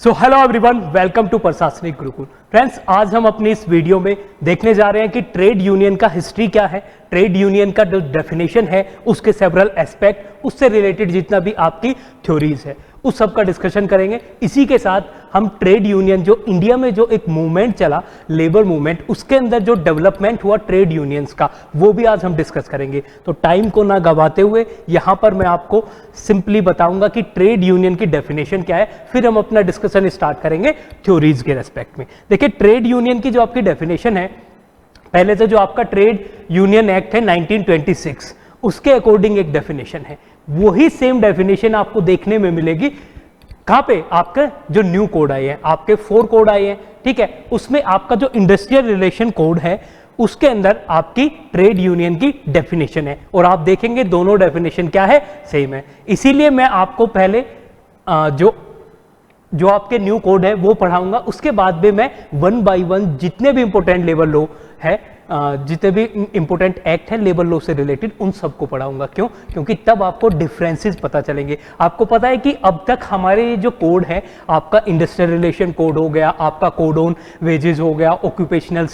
So hello everyone, welcome to Prashasnik Gurukul. Friends, आज हम अपनी इस वीडियो में देखने जा रहे हैं कि ट्रेड यूनियन का हिस्ट्री क्या है, ट्रेड यूनियन का जो डेफिनेशन है उसके सेवरल एस्पेक्ट, उससे रिलेटेड जितना भी आपकी थ्योरीज है उस सब का डिस्कशन करेंगे। इसी के साथ हम ट्रेड यूनियन जो इंडिया में जो एक मूवमेंट चला, लेबर मूवमेंट, उसके अंदर जो डेवलपमेंट हुआ ट्रेड यूनियंस का, वो भी आज हम डिस्कस करेंगे। तो टाइम को ना गवाते हुए यहां पर मैं आपको सिंपली बताऊंगा कि ट्रेड यूनियन की डेफिनेशन क्या है, फिर हम अपना डिस्कशन स्टार्ट करेंगे थ्योरीज के रेस्पेक्ट में। देखिए, ट्रेड यूनियन की जो आपकी डेफिनेशन है, पहले से जो आपका ट्रेड यूनियन एक्ट है 1926, उसके अकॉर्डिंग एक डेफिनेशन है। वही सेम डेफिनेशन आपको देखने में मिलेगी कहां पे, आपके जो न्यू कोड आए हैं, आपके 4 कोड आए हैं, ठीक है। उसमें आपका जो इंडस्ट्रियल रिलेशन कोड है उसके अंदर आपकी ट्रेड यूनियन की डेफिनेशन है, और आप देखेंगे दोनों डेफिनेशन क्या है, सेम है। इसीलिए मैं आपको पहले जो आपके न्यू कोड है वो पढ़ाऊंगा, उसके बाद में मैं 1 बाय 1 जितने भी इंपॉर्टेंट लेबर लॉ है, जितने भी इंपॉर्टेंट एक्ट है लेबर लॉ से रिलेटेड, उन सबको पढ़ाऊंगा। क्यों? क्योंकि तब आपको डिफरेंसेस पता चलेंगे। आपको पता है कि अब तक हमारे जो कोड है, आपका इंडस्ट्रियल रिलेशन कोड हो गया, आपका कोड ऑन वेजेस हो गया, ऑक्यूपेशनल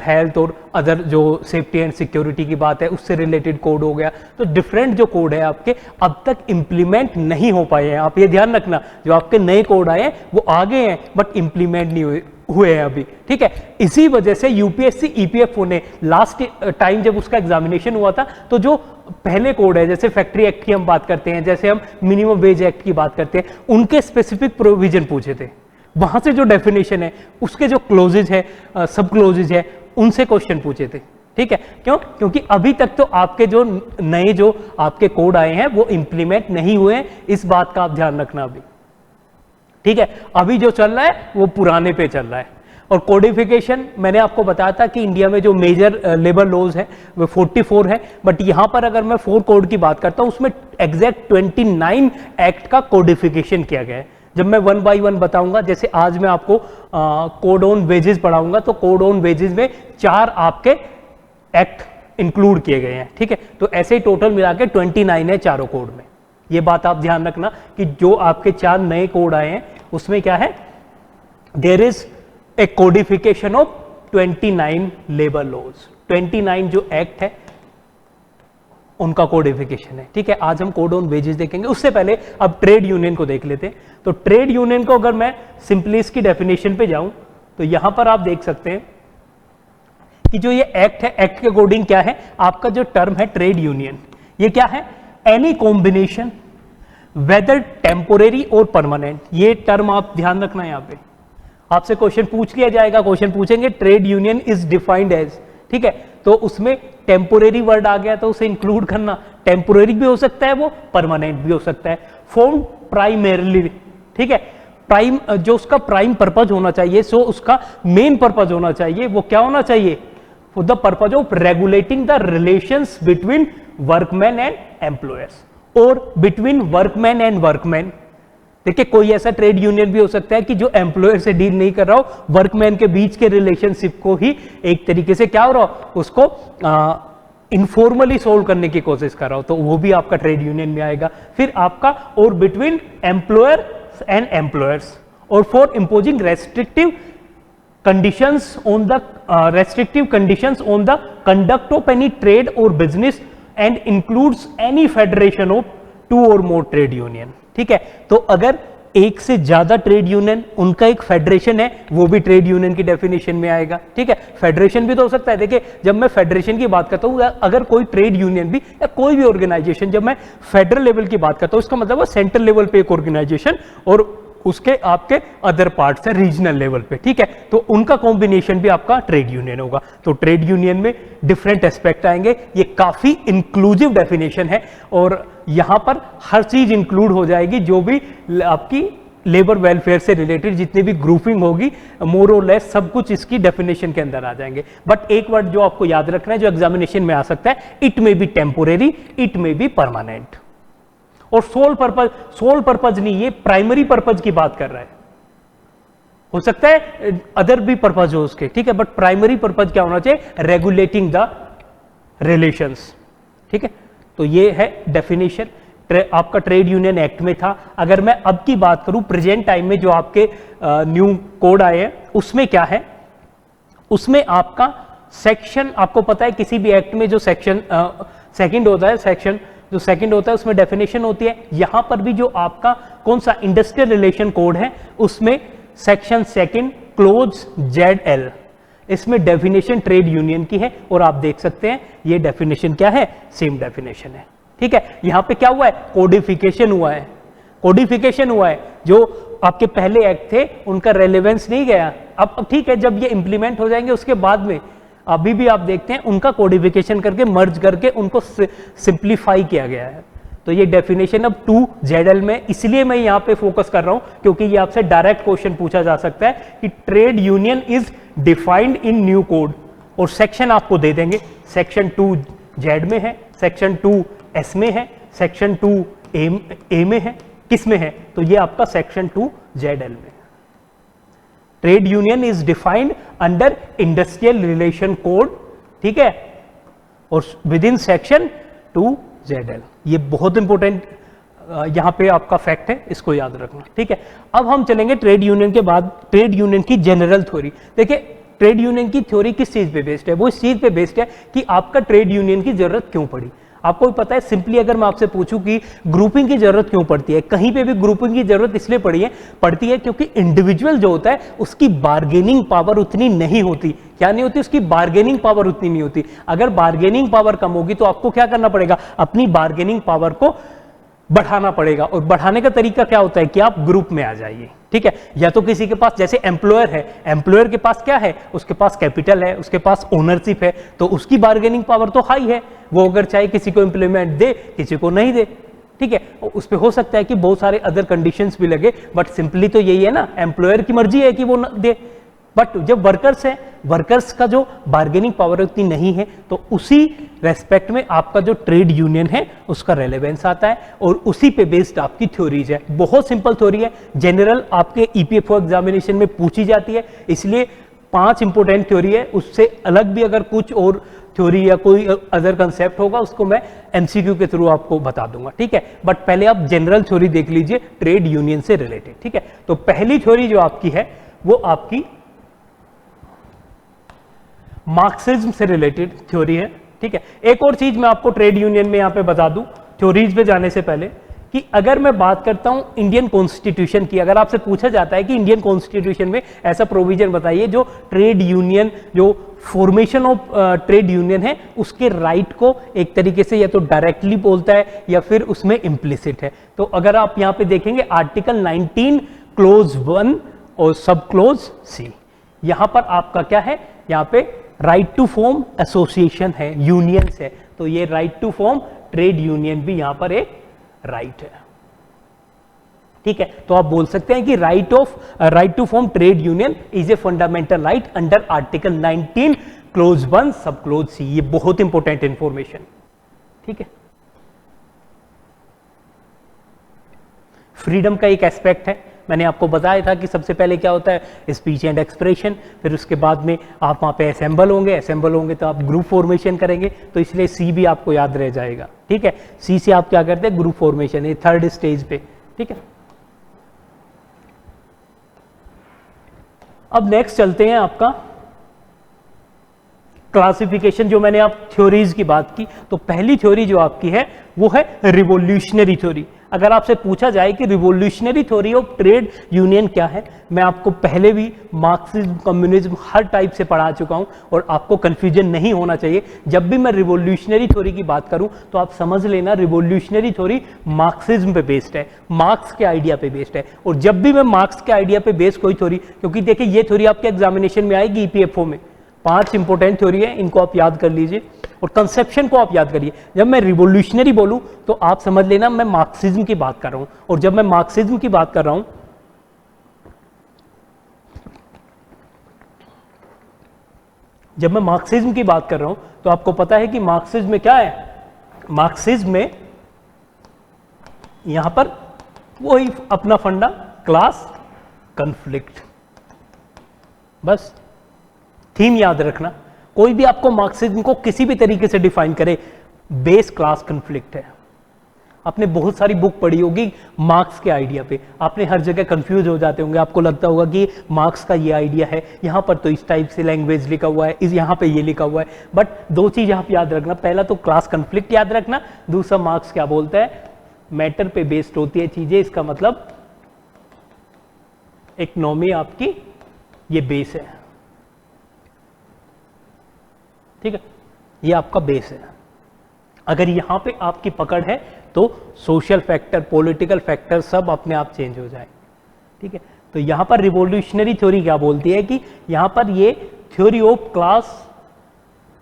हेल्थ और अदर जो सेफ्टी एंड सिक्योरिटी की बात है उससे रिलेटेड कोड हो गया। तो डिफरेंट जो कोड है आपके अब तक इंप्लीमेंट नहीं हो पाए हैं। आप ये ध्यान रखना, जो आपके नए कोड आए हैं वो आगे हैं बट इंप्लीमेंट नहीं हुए हैं अभी, ठीक है। इसी वजह से यूपीएससी ईपीएफओ ने लास्ट टाइम जब उसका एग्जामिनेशन हुआ था, तो जो पहले कोड है, जैसे फैक्ट्री एक्ट की हम बात करते हैं, जैसे हम मिनिमम वेज एक्ट की बात करते हैं, उनके स्पेसिफिक प्रोविजन पूछे थे। वहां से जो डेफिनेशन है, उसके जो क्लोजेज है, सब क्लोजेज है, उनसे क्वेश्चन पूछे थे, ठीक है। क्यों? क्योंकि अभी तक तो आपके जो नए जो आपके कोड आए हैं वो इंप्लीमेंट नहीं हुए हैं। इस बात का आप ध्यान रखना अभी, ठीक है। अभी जो चल रहा है वो पुराने पे चल रहा है। और कोडिफिकेशन मैंने आपको बताया था कि इंडिया में जो मेजर लेबर लॉज है वो 44 है, बट यहां पर अगर मैं 4 कोड की बात करता हूं, उसमें एग्जैक्ट 29 एक्ट का कोडिफिकेशन किया गया है। जब मैं 1 बाय 1 बताऊंगा, जैसे आज मैं आपको कोड ऑन वेजेस पढ़ाऊंगा, तो कोड ऑन वेजेस में 4 आपके एक्ट इंक्लूड किए गए हैं, ठीक है। तो ऐसे ही टोटल मिला के 29 है चारों कोड में। ये बात आप ध्यान रखना कि जो आपके 4 नए कोड आए हैं उसमें क्या है, there is a codification of 29 labour laws. 29 जो एक्ट है उनका कोडिफिकेशन है, ठीक है। आज हम कोड ऑन वेजेस देखेंगे। उससे पहले अब ट्रेड यूनियन को देख लेते हैं। तो ट्रेड यूनियन को अगर मैं सिंपली इसकी डेफिनेशन पे जाऊं, तो यहां पर आप देख सकते हैं कि जो ये एक्ट है, एक्ट के अकॉर्डिंग क्या है, आपका जो टर्म है ट्रेड यूनियन, ये क्या है, एनी कॉम्बिनेशन वेदर टेम्पोरेरी और परमानेंट। ये टर्म आप ध्यान रखना। यहां पे आपसे क्वेश्चन पूछ लिया जाएगा, क्वेश्चन पूछेंगे trade union is defined as, ठीक है। तो उसमें टेम्पोरेरी वर्ड आ गया तो उसे इंक्लूड करना। टेम्पोरेरी भी हो सकता है, वो परमानेंट भी हो सकता है। फॉर्म प्राइमरीली, ठीक है। प्राइम जो उसका प्राइम पर्पज होना चाहिए, सो उसका मेन पर्पज होना चाहिए, वो क्या होना चाहिए, for the purpose of regulating the relations between workman and employers और बिटवीन वर्कमैन एंड वर्कमैन। देखिए, कोई ऐसा ट्रेड यूनियन भी हो सकता है कि जो एम्प्लॉयर से डील नहीं कर रहा हो, वर्कमैन के बीच के रिलेशनशिप को ही एक तरीके से क्या हो रहा हो, उसको इनफॉर्मली सोल्व करने की कोशिश कर रहा हो, तो वो भी आपका ट्रेड यूनियन में आएगा। फिर आपका और बिटवीन एम्प्लॉयर एंड एम्प्लॉयर्स, और for imposing restrictive conditions on the conduct of any trade or business and includes any federation of 2 or more trade union, ठीक है। तो अगर एक से ज्यादा ट्रेड यूनियन, उनका एक फेडरेशन है, वो भी ट्रेड यूनियन की डेफिनेशन में आएगा, ठीक है। फेडरेशन भी तो हो सकता है। देखिए, जब मैं फेडरेशन की बात करता हूं, अगर कोई ट्रेड यूनियन भी या कोई भी ऑर्गेनाइजेशन, जब मैं फेडरल लेवल की बात करता हूं, इसका मतलब है सेंट्रल लेवल पे एक ऑर्गेनाइजेशन और उसके आपके अदर पार्ट्स है रीजनल लेवल पे, ठीक है। तो उनका कॉम्बिनेशन भी आपका ट्रेड यूनियन होगा। तो ट्रेड यूनियन में डिफरेंट एस्पेक्ट आएंगे। ये काफी इंक्लूसिव डेफिनेशन है और यहां पर हर चीज इंक्लूड हो जाएगी, जो भी आपकी लेबर वेलफेयर से रिलेटेड जितनी भी ग्रुपिंग होगी, मोर और लेस सब कुछ इसकी डेफिनेशन के अंदर आ जाएंगे। बट एक वर्ड जो आपको याद रखना है, जो एग्जामिनेशन में आ सकता है, it may be temporary, it may be permanent. और सोल पर्पज नहीं, ये प्राइमरी पर्पज की बात कर रहा है। हो सकता है अदर भी पर्पज हो उसके, ठीक है, बट प्राइमरी पर्पज क्या होना चाहिए, रेगुलेटिंग द रिलेशंस, ठीक है। तो ये है डेफिनेशन। आपका ट्रेड यूनियन एक्ट में था। अगर मैं अब की बात करूं प्रेजेंट टाइम में जो आपके न्यू कोड आए हैं उसमें क्या है, उसमें आपका सेक्शन, आपको पता है किसी भी एक्ट में जो सेक्शन सेकंड होता है, सेक्शन जो सेकंड होता है उसमें डेफिनेशन होती है। यहां पर भी जो आपका कौन सा इंडस्ट्रियल रिलेशन कोड है उसमें सेक्शन सेकंड क्लोज ZL, इसमें डेफिनेशन ट्रेड यूनियन की है और आप देख सकते हैं ये डेफिनेशन क्या है, सेम डेफिनेशन है। ठीक है, यहां पे क्या हुआ है, कोडिफिकेशन हुआ है, कोडिफिकेशन हुआ है। जो आपके पहले एक्ट थे उनका रेलेवेंस नहीं गया। अब ठीक है, जब ये इंप्लीमेंट हो जाएंगे उसके बाद में अभी भी आप देखते हैं उनका कोडिफिकेशन करके मर्ज करके उनको सिंप्लीफाई किया गया है। तो ये डेफिनेशन अब 2ZL में, इसलिए मैं यहां पे फोकस कर रहा हूं क्योंकि ये आपसे डायरेक्ट क्वेश्चन पूछा जा सकता है कि trade union is defined in new code, और सेक्शन आपको दे देंगे, सेक्शन 2Z में है, सेक्शन 2S में है, सेक्शन 2A में है, किस में है, तो ये आपका सेक्शन 2ZL में। Trade union is defined under industrial relation code, ठीक है, और विद इन सेक्शन 2ZL। ये बहुत इंपॉर्टेंट यहां पे आपका फैक्ट है, इसको याद रखना। ठीक है, अब हम चलेंगे ट्रेड यूनियन के बाद ट्रेड यूनियन की जनरल थ्योरी। देखिए ट्रेड यूनियन की थ्योरी किस चीज पे बेस्ड है, वो इस चीज पे बेस्ड है कि आपका ट्रेड यूनियन की जरूरत क्यों पड़ी। आपको भी पता है, सिंपली अगर मैं आपसे पूछूं कि ग्रुपिंग की जरूरत क्यों पड़ती है, कहीं पे भी ग्रुपिंग की जरूरत इसलिए पड़ती है क्योंकि इंडिविजुअल जो होता है उसकी बार्गेनिंग पावर उतनी नहीं होती। क्या नहीं होती, उसकी बार्गेनिंग पावर उतनी नहीं होती। अगर बार्गेनिंग पावर कम होगी तो आपको क्या करना पड़ेगा, अपनी बार्गेनिंग पावर को बढ़ाना पड़ेगा, और बढ़ाने का तरीका क्या होता है कि आप ग्रुप में आ जाइए। ठीक है, या तो किसी के पास, जैसे एम्प्लॉयर है, एम्प्लॉयर के पास क्या है, उसके पास कैपिटल है, उसके पास ओनरशिप है, तो उसकी बार्गेनिंग पावर तो हाई है, वो अगर चाहे किसी को इंप्लीमेंट दे, किसी को नहीं दे। ठीक है, उस पर हो सकता है कि बहुत सारे अदर कंडीशंस भी लगे, बट सिंपली तो यही है ना, एम्प्लॉयर की मर्जी है कि वो दे। बट जब वर्कर्स है, वर्कर्स का जो बार्गेनिंग पावर उतनी नहीं है, तो उसी रेस्पेक्ट में आपका जो ट्रेड यूनियन है उसका रेलेवेंस आता है, और उसी पे बेस्ड आपकी थ्योरीज है। बहुत सिंपल थ्योरी है, जनरल आपके EPFO एग्जामिनेशन में पूछी जाती है, इसलिए 5 इंपोर्टेंट थ्योरी है। उससे अलग भी अगर कुछ और थ्योरी या कोई अदर कंसेप्ट होगा उसको मैं MCQ के थ्रू आपको बता दूंगा। ठीक है, बट पहले आप जनरल थ्योरी देख लीजिए ट्रेड यूनियन से रिलेटेड। ठीक है, तो पहली थ्योरी जो आपकी है वो आपकी मार्क्सिज्म से रिलेटेड थ्योरी है। ठीक है, एक और चीज मैं आपको ट्रेड यूनियन में यहां पे बता दूं थ्योरीज पे जाने से पहले, कि अगर मैं बात करता हूं इंडियन कॉन्स्टिट्यूशन की, अगर आपसे पूछा जाता है कि इंडियन कॉन्स्टिट्यूशन में ऐसा प्रोविजन बताइए जो ट्रेड यूनियन, जो फॉर्मेशन ऑफ ट्रेड यूनियन है उसके राइट को एक तरीके से या तो डायरेक्टली बोलता है या फिर उसमें इम्प्लिसिट है। तो अगर आप यहां पे देखेंगे आर्टिकल 19 क्लोज 1 और सब क्लोज C, यहां पर आपका क्या है, यहां पे राइट टू फॉर्म एसोसिएशन है, यूनियंस है, तो ये right to form trade union भी यहां पर एक राइट है। ठीक है, तो आप बोल सकते हैं कि right to form trade union is a fundamental right under article 19 clause 1 sub close C। ये बहुत इंपॉर्टेंट इंफॉर्मेशन। ठीक है, फ्रीडम का एक एस्पेक्ट है, मैंने आपको बताया था कि सबसे पहले क्या होता है, स्पीच एंड एक्सप्रेशन, फिर उसके बाद में आप वहाँ पे असेंबल होंगे तो आप ग्रुप फॉर्मेशन करेंगे, तो इसलिए C भी आपको याद रह जाएगा। ठीक है, C से आप क्या करते हैं, ग्रुप फॉर्मेशन, ये थर्ड स्टेज पे। ठीक है, अब नेक्स्ट चलते हैं आपका क्लासिफिकेशन। जो मैंने आप थ्योरीज की बात की, तो पहली थ्योरी जो आपकी है वो है रिवोल्यूशनरी थ्योरी। अगर आपसे पूछा जाए कि revolutionary theory of trade union क्या है, मैं आपको पहले भी मार्क्सिज्म, कम्युनिज्म हर टाइप से पढ़ा चुका हूं और आपको कंफ्यूजन नहीं होना चाहिए। जब भी मैं रिवोल्यूशनरी थ्योरी की बात करूं तो आप समझ लेना रिवोल्यूशनरी थ्योरी मार्क्सिज्म पे बेस्ड है, मार्क्स के आइडिया पे बेस्ड है। और जब भी मैं मार्क्स के आइडिया पे बेस्ड कोई थ्योरी, क्योंकि देखिए ये थ्योरी आपके एग्जामिनेशन में आएगी EPFO में, 5 इंपोर्टेंट थ्योरी है, इनको आप याद कर लीजिए और कंसेप्शन को आप याद करिए। जब मैं रिवोल्यूशनरी बोलूं तो आप समझ लेना मैं मार्क्सिज्म की बात कर रहा हूं, और जब मैं मार्क्सिज्म की बात कर रहा हूं तो आपको पता है कि मार्क्सिज्म में क्या है, मार्क्सिज्म में यहां पर वही अपना फंडा, क्लास कॉन्फ्लिक्ट, बस थीम याद रखना। कोई भी आपको मार्क्सिज्म को किसी भी तरीके से डिफाइन करे, बेस क्लास कॉन्फ्लिक्ट है। आपने बहुत सारी बुक पढ़ी होगी मार्क्स के आइडिया पे, आपने हर जगह कंफ्यूज हो जाते होंगे, आपको लगता होगा कि मार्क्स का ये आइडिया है, यहाँ पर तो इस टाइप से लैंग्वेज लिखा हुआ है, इस यहाँ पे ये लिखा हुआ है। बट दो चीज आप याद रखना, पहला तो क्लास कन्फ्लिक्ट याद रखना, दूसरा मार्क्स क्या बोलता है, मैटर पे बेस्ड होती है चीजें, इसका मतलब इकोनॉमी आपकी ये बेस है, ठीक है, ये आपका बेस है। अगर यहां पे आपकी पकड़ है तो सोशल फैक्टर, पॉलिटिकल फैक्टर सब अपने आप चेंज हो जाए, ठीक है। तो यहां पर रिवॉल्यूशनरी थ्योरी क्या बोलती है कि यहां पर ये theory of class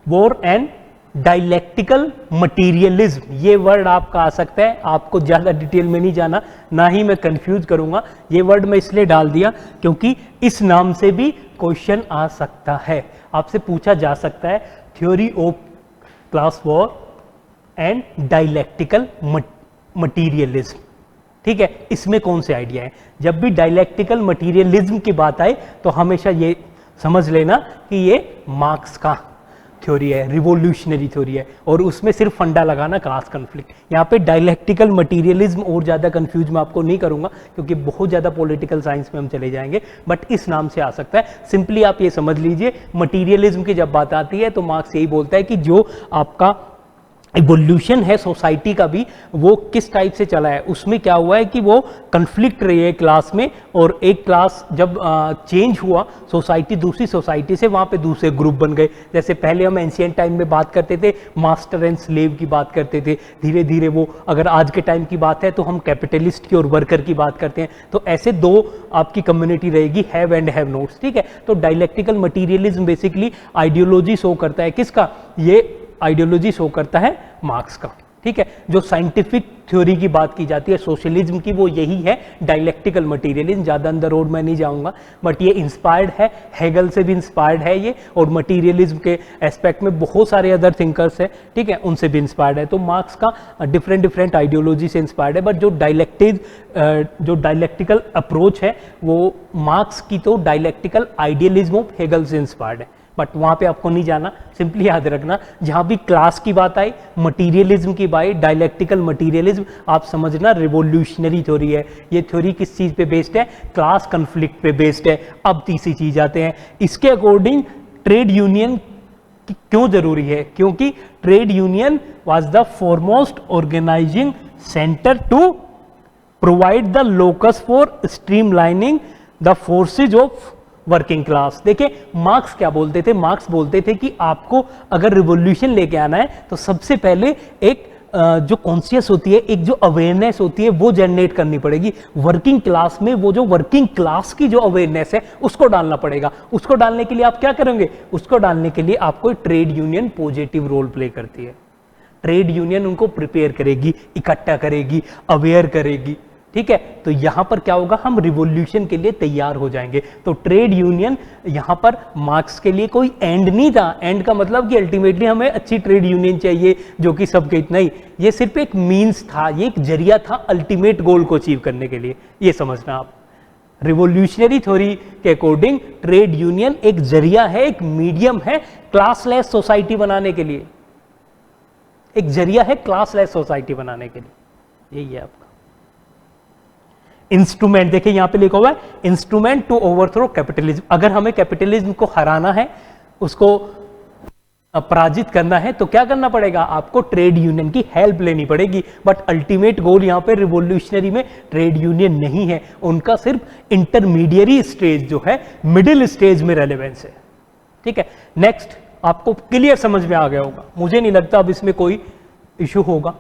war and dialectical materialism, ये वर्ड आपका आ सकता है, आपको ज्यादा डिटेल में नहीं जाना, ना ही मैं कंफ्यूज करूंगा, ये वर्ड मैं इसलिए डाल दिया क्योंकि इस नाम से भी क्वेश्चन आ सकता है, आपसे पूछा जा सकता है theory of class war and dialectical materialism, ठीक है। इसमें कौन से आइडिया है, जब भी डायलेक्टिकल मटीरियलिज्म की बात आए तो हमेशा ये समझ लेना कि ये मार्क्स का थ्योरी है, रिवॉल्यूशनरी थ्योरी है, और उसमें सिर्फ फंडा लगाना क्लास कन्फ्लिक्ट। यहाँ पे डायलेक्टिकल मटीरियलिज्म और ज़्यादा कंफ्यूज मैं आपको नहीं करूँगा क्योंकि बहुत ज़्यादा पॉलिटिकल साइंस में हम चले जाएंगे, बट इस नाम से आ सकता है। सिंपली आप ये समझ लीजिए, मटीरियलिज्म की जब बात आती है तो मार्क्स यही बोलता है कि जो आपका इवोल्यूशन है सोसाइटी का भी, वो किस टाइप से चला है, उसमें क्या हुआ है कि वो कन्फ्लिक्ट रही है क्लास में, और एक क्लास जब चेंज हुआ सोसाइटी दूसरी सोसाइटी से, वहाँ पे दूसरे ग्रुप बन गए। जैसे पहले हम एंशिएंट टाइम में बात करते थे मास्टर एंड स्लेव की बात करते थे, धीरे धीरे वो, अगर आज के टाइम की बात है तो हम कैपिटलिस्ट की और वर्कर की बात करते हैं। तो ऐसे दो आपकी कम्युनिटी रहेगी, हैव एंड हैव नोट्स, ठीक है। तो dialectical materialism basically ideology show करता है, किसका, ये आइडियोलॉजी शो करता है मार्क्स का, ठीक है। जो साइंटिफिक थ्योरी की बात की जाती है सोशलिज्म की, वो यही है डायलेक्टिकल मटीरियलिज्म। ज़्यादा अंदर रोड में नहीं जाऊंगा, बट ये इंस्पायर्ड है, हेगल से भी इंस्पायर्ड है ये, और मटीरियलिज्म के एस्पेक्ट में बहुत सारे अदर थिंकर्स हैं, ठीक है, उनसे भी इंस्पायर्ड है। तो मार्क्स का डिफरेंट आइडियोलॉजी से इंस्पायर्ड है, बट जो डायलेक्टिकल अप्रोच है वो मार्क्स की तो डायलेक्टिकल आइडियलिज्म ऑफ हेगल से इंस्पायर्ड है। बट वहाँ पे आपको नहीं जाना, सिंपली याद रखना जहाँ भी क्लास की बात आई, मटीरियलिज्म की बात, डायलेक्टिकल मटीरियलिज्म, आप समझना रिवॉल्यूशनरी थ्योरी है। ये थ्योरी किस चीज़ पे बेस्ड है, क्लास कन्फ्लिक्ट पे बेस्ड है। अब तीसरी चीज आते हैं, इसके अकॉर्डिंग ट्रेड यूनियन क्यों जरूरी है, क्योंकि trade union was the foremost organising centre to provide the locus for streamlining the forces of working class. देखिए मार्क्स क्या बोलते थे, मार्क्स बोलते थे कि आपको अगर रिवॉल्यूशन लेके आना है तो सबसे पहले एक जो कॉन्शियस होती है, एक जो अवेयरनेस होती है वो जनरेट करनी पड़ेगी वर्किंग क्लास में। वो जो वर्किंग क्लास की जो अवेयरनेस है उसको डालना पड़ेगा। उसको डालने के लिए आप क्या करेंगे, उसको डालने के लिए आपको trade union positive role play करती है। ट्रेड यूनियन उनको प्रिपेयर करेगी, इकट्ठा करेगी, अवेयर करेगी, ठीक है। तो यहां पर क्या होगा, हम रिवॉल्यूशन के लिए तैयार हो जाएंगे। तो ट्रेड यूनियन यहां पर मार्क्स के लिए कोई एंड नहीं था। एंड का मतलब कि अल्टीमेटली हमें अच्छी ट्रेड यूनियन चाहिए जो कि सबके इतना ही, ये सिर्फ एक मीन्स था, ये एक जरिया था अल्टीमेट गोल को अचीव करने के लिए। ये समझना आप, रिवॉल्यूशनरी थ्योरी के अकॉर्डिंग ट्रेड यूनियन एक जरिया है, एक मीडियम है क्लासलेस सोसाइटी बनाने के लिए, एक जरिया है क्लासलेस सोसाइटी बनाने के लिए। यही है आपका इंस्ट्रूमेंट। देखिए यहां पे लिखा हुआ है इंस्ट्रूमेंट टू ओवरथ्रो कैपिटलिज्म। अगर हमें कैपिटलिज्म को हराना है, उसको पराजित करना है, तो क्या करना पड़ेगा, आपको ट्रेड यूनियन की हेल्प लेनी पड़ेगी। बट अल्टीमेट गोल यहां पे रिवॉल्यूशनरी में ट्रेड यूनियन नहीं है, उनका सिर्फ इंटरमीडिएरी स्टेज जो है, मिडिल स्टेज में रेलेवेंस है, ठीक है। नेक्स्ट, आपको क्लियर समझ में आ गया होगा, मुझे नहीं लगता अब इसमें कोई इशू होगा।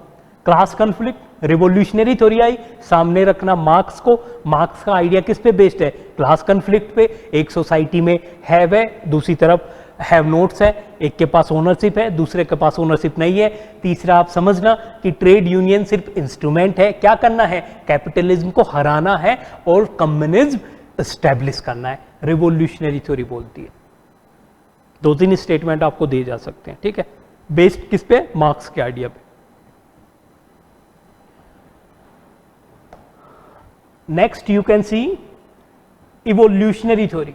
क्लास कॉन्फ्लिक्ट, रिवॉल्यूशनरी थ्योरी आई, सामने रखना मार्क्स को। मार्क्स का आइडिया किस पे बेस्ड है, क्लास कॉन्फ्लिक्ट पे। एक सोसाइटी में हैव है, दूसरी तरफ हैव नोट्स है, एक के पास ओनरशिप है, दूसरे के पास ओनरशिप नहीं है। तीसरा आप समझना कि ट्रेड यूनियन सिर्फ इंस्ट्रूमेंट है, क्या करना है, कैपिटलिज्म को हराना है और कम्युनिज्म एस्टेब्लिश करना है, रिवॉल्यूशनरी थ्योरी बोलती है। दो तीन स्टेटमेंट आपको दिए जा सकते हैं, ठीक है, बेस्ड किस पे, मार्क्स के आइडिया पे। Next you can see evolutionary theory.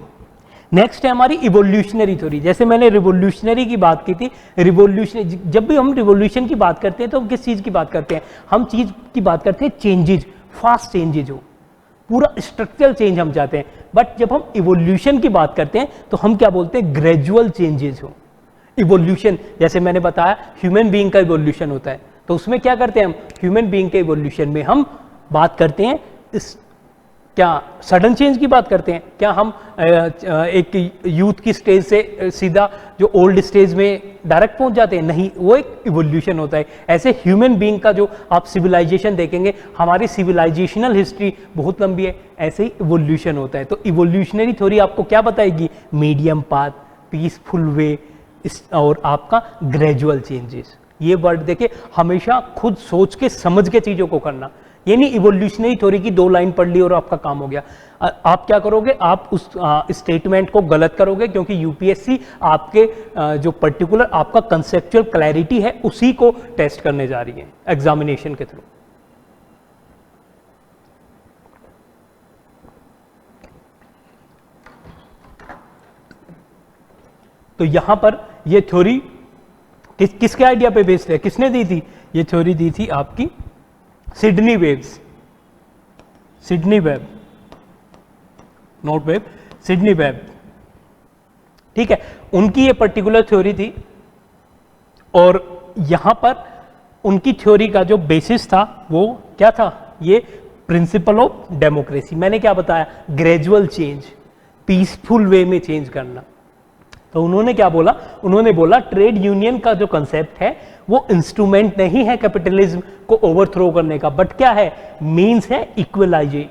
Next है हमारी इवोल्यूशनरी थ्योरी। जैसे मैंने रिवोल्यूशनरी की बात की थी, रिवोल्यूशनरी, जब भी हम रिवोल्यूशन की बात करते हैं तो हम किस चीज़ की बात करते हैं? हम चीज़ की बात करते हैं चेंजेज, फास्ट चेंजेज हो, पूरा स्ट्रक्चरल चेंज हम चाहते हैं। बट जब हम इवोल्यूशन की बात करते हैं तो हम क्या बोलते हैं? ग्रेजुअल चेंजेस हो। इवोल्यूशन, जैसे मैंने बताया ह्यूमन बीइंग का इवोल्यूशन होता है, तो उसमें क्या करते हैं हम? ह्यूमन बीइंग के इवोल्यूशन में हम बात करते हैं इस क्या सडन चेंज की बात करते हैं? क्या हम एक यूथ की स्टेज से सीधा जो ओल्ड स्टेज में डायरेक्ट पहुंच जाते हैं? नहीं, वो एक इवोल्यूशन होता है। ऐसे ह्यूमन बीइंग का जो आप सिविलाइजेशन देखेंगे, हमारी सिविलाइजेशनल हिस्ट्री बहुत लंबी है, ऐसे ही इवोल्यूशन होता है। तो इवोल्यूशनरी थ्योरी आपको क्या बताएगी? मीडियम पाथ, पीसफुल वे और आपका ग्रेजुअल चेंजेस। ये वर्ड देखिए, हमेशा खुद सोच के समझ के चीजों को करना। ये नहीं इवोल्यूशनरी थ्योरी की 2 लाइन पढ़ ली और आपका काम हो गया। आप क्या करोगे? आप उस स्टेटमेंट को गलत करोगे, क्योंकि यूपीएससी आपके जो पर्टिकुलर आपका कंसेप्चुअल क्लैरिटी है उसी को टेस्ट करने जा रही है एग्जामिनेशन के थ्रू। तो यहां पर ये थ्योरी किसके आइडिया पे बेस्ड है? किसने दी थी? ये थ्योरी दी थी आपकी Sydney waves, Sydney web, note web, Sydney web, ठीक है। उनकी ये पर्टिकुलर थ्योरी थी और यहां पर उनकी थ्योरी का जो बेसिस था वो क्या था? ये प्रिंसिपल ऑफ डेमोक्रेसी। मैंने क्या बताया? ग्रेजुअल चेंज, पीसफुल वे में चेंज करना। तो उन्होंने क्या बोला? उन्होंने बोला ट्रेड यूनियन का जो कंसेप्ट है वो इंस्ट्रूमेंट नहीं है कैपिटलिज्म को ओवरथ्रो करने का, बट क्या है? मींस है इक्वलाइजिंग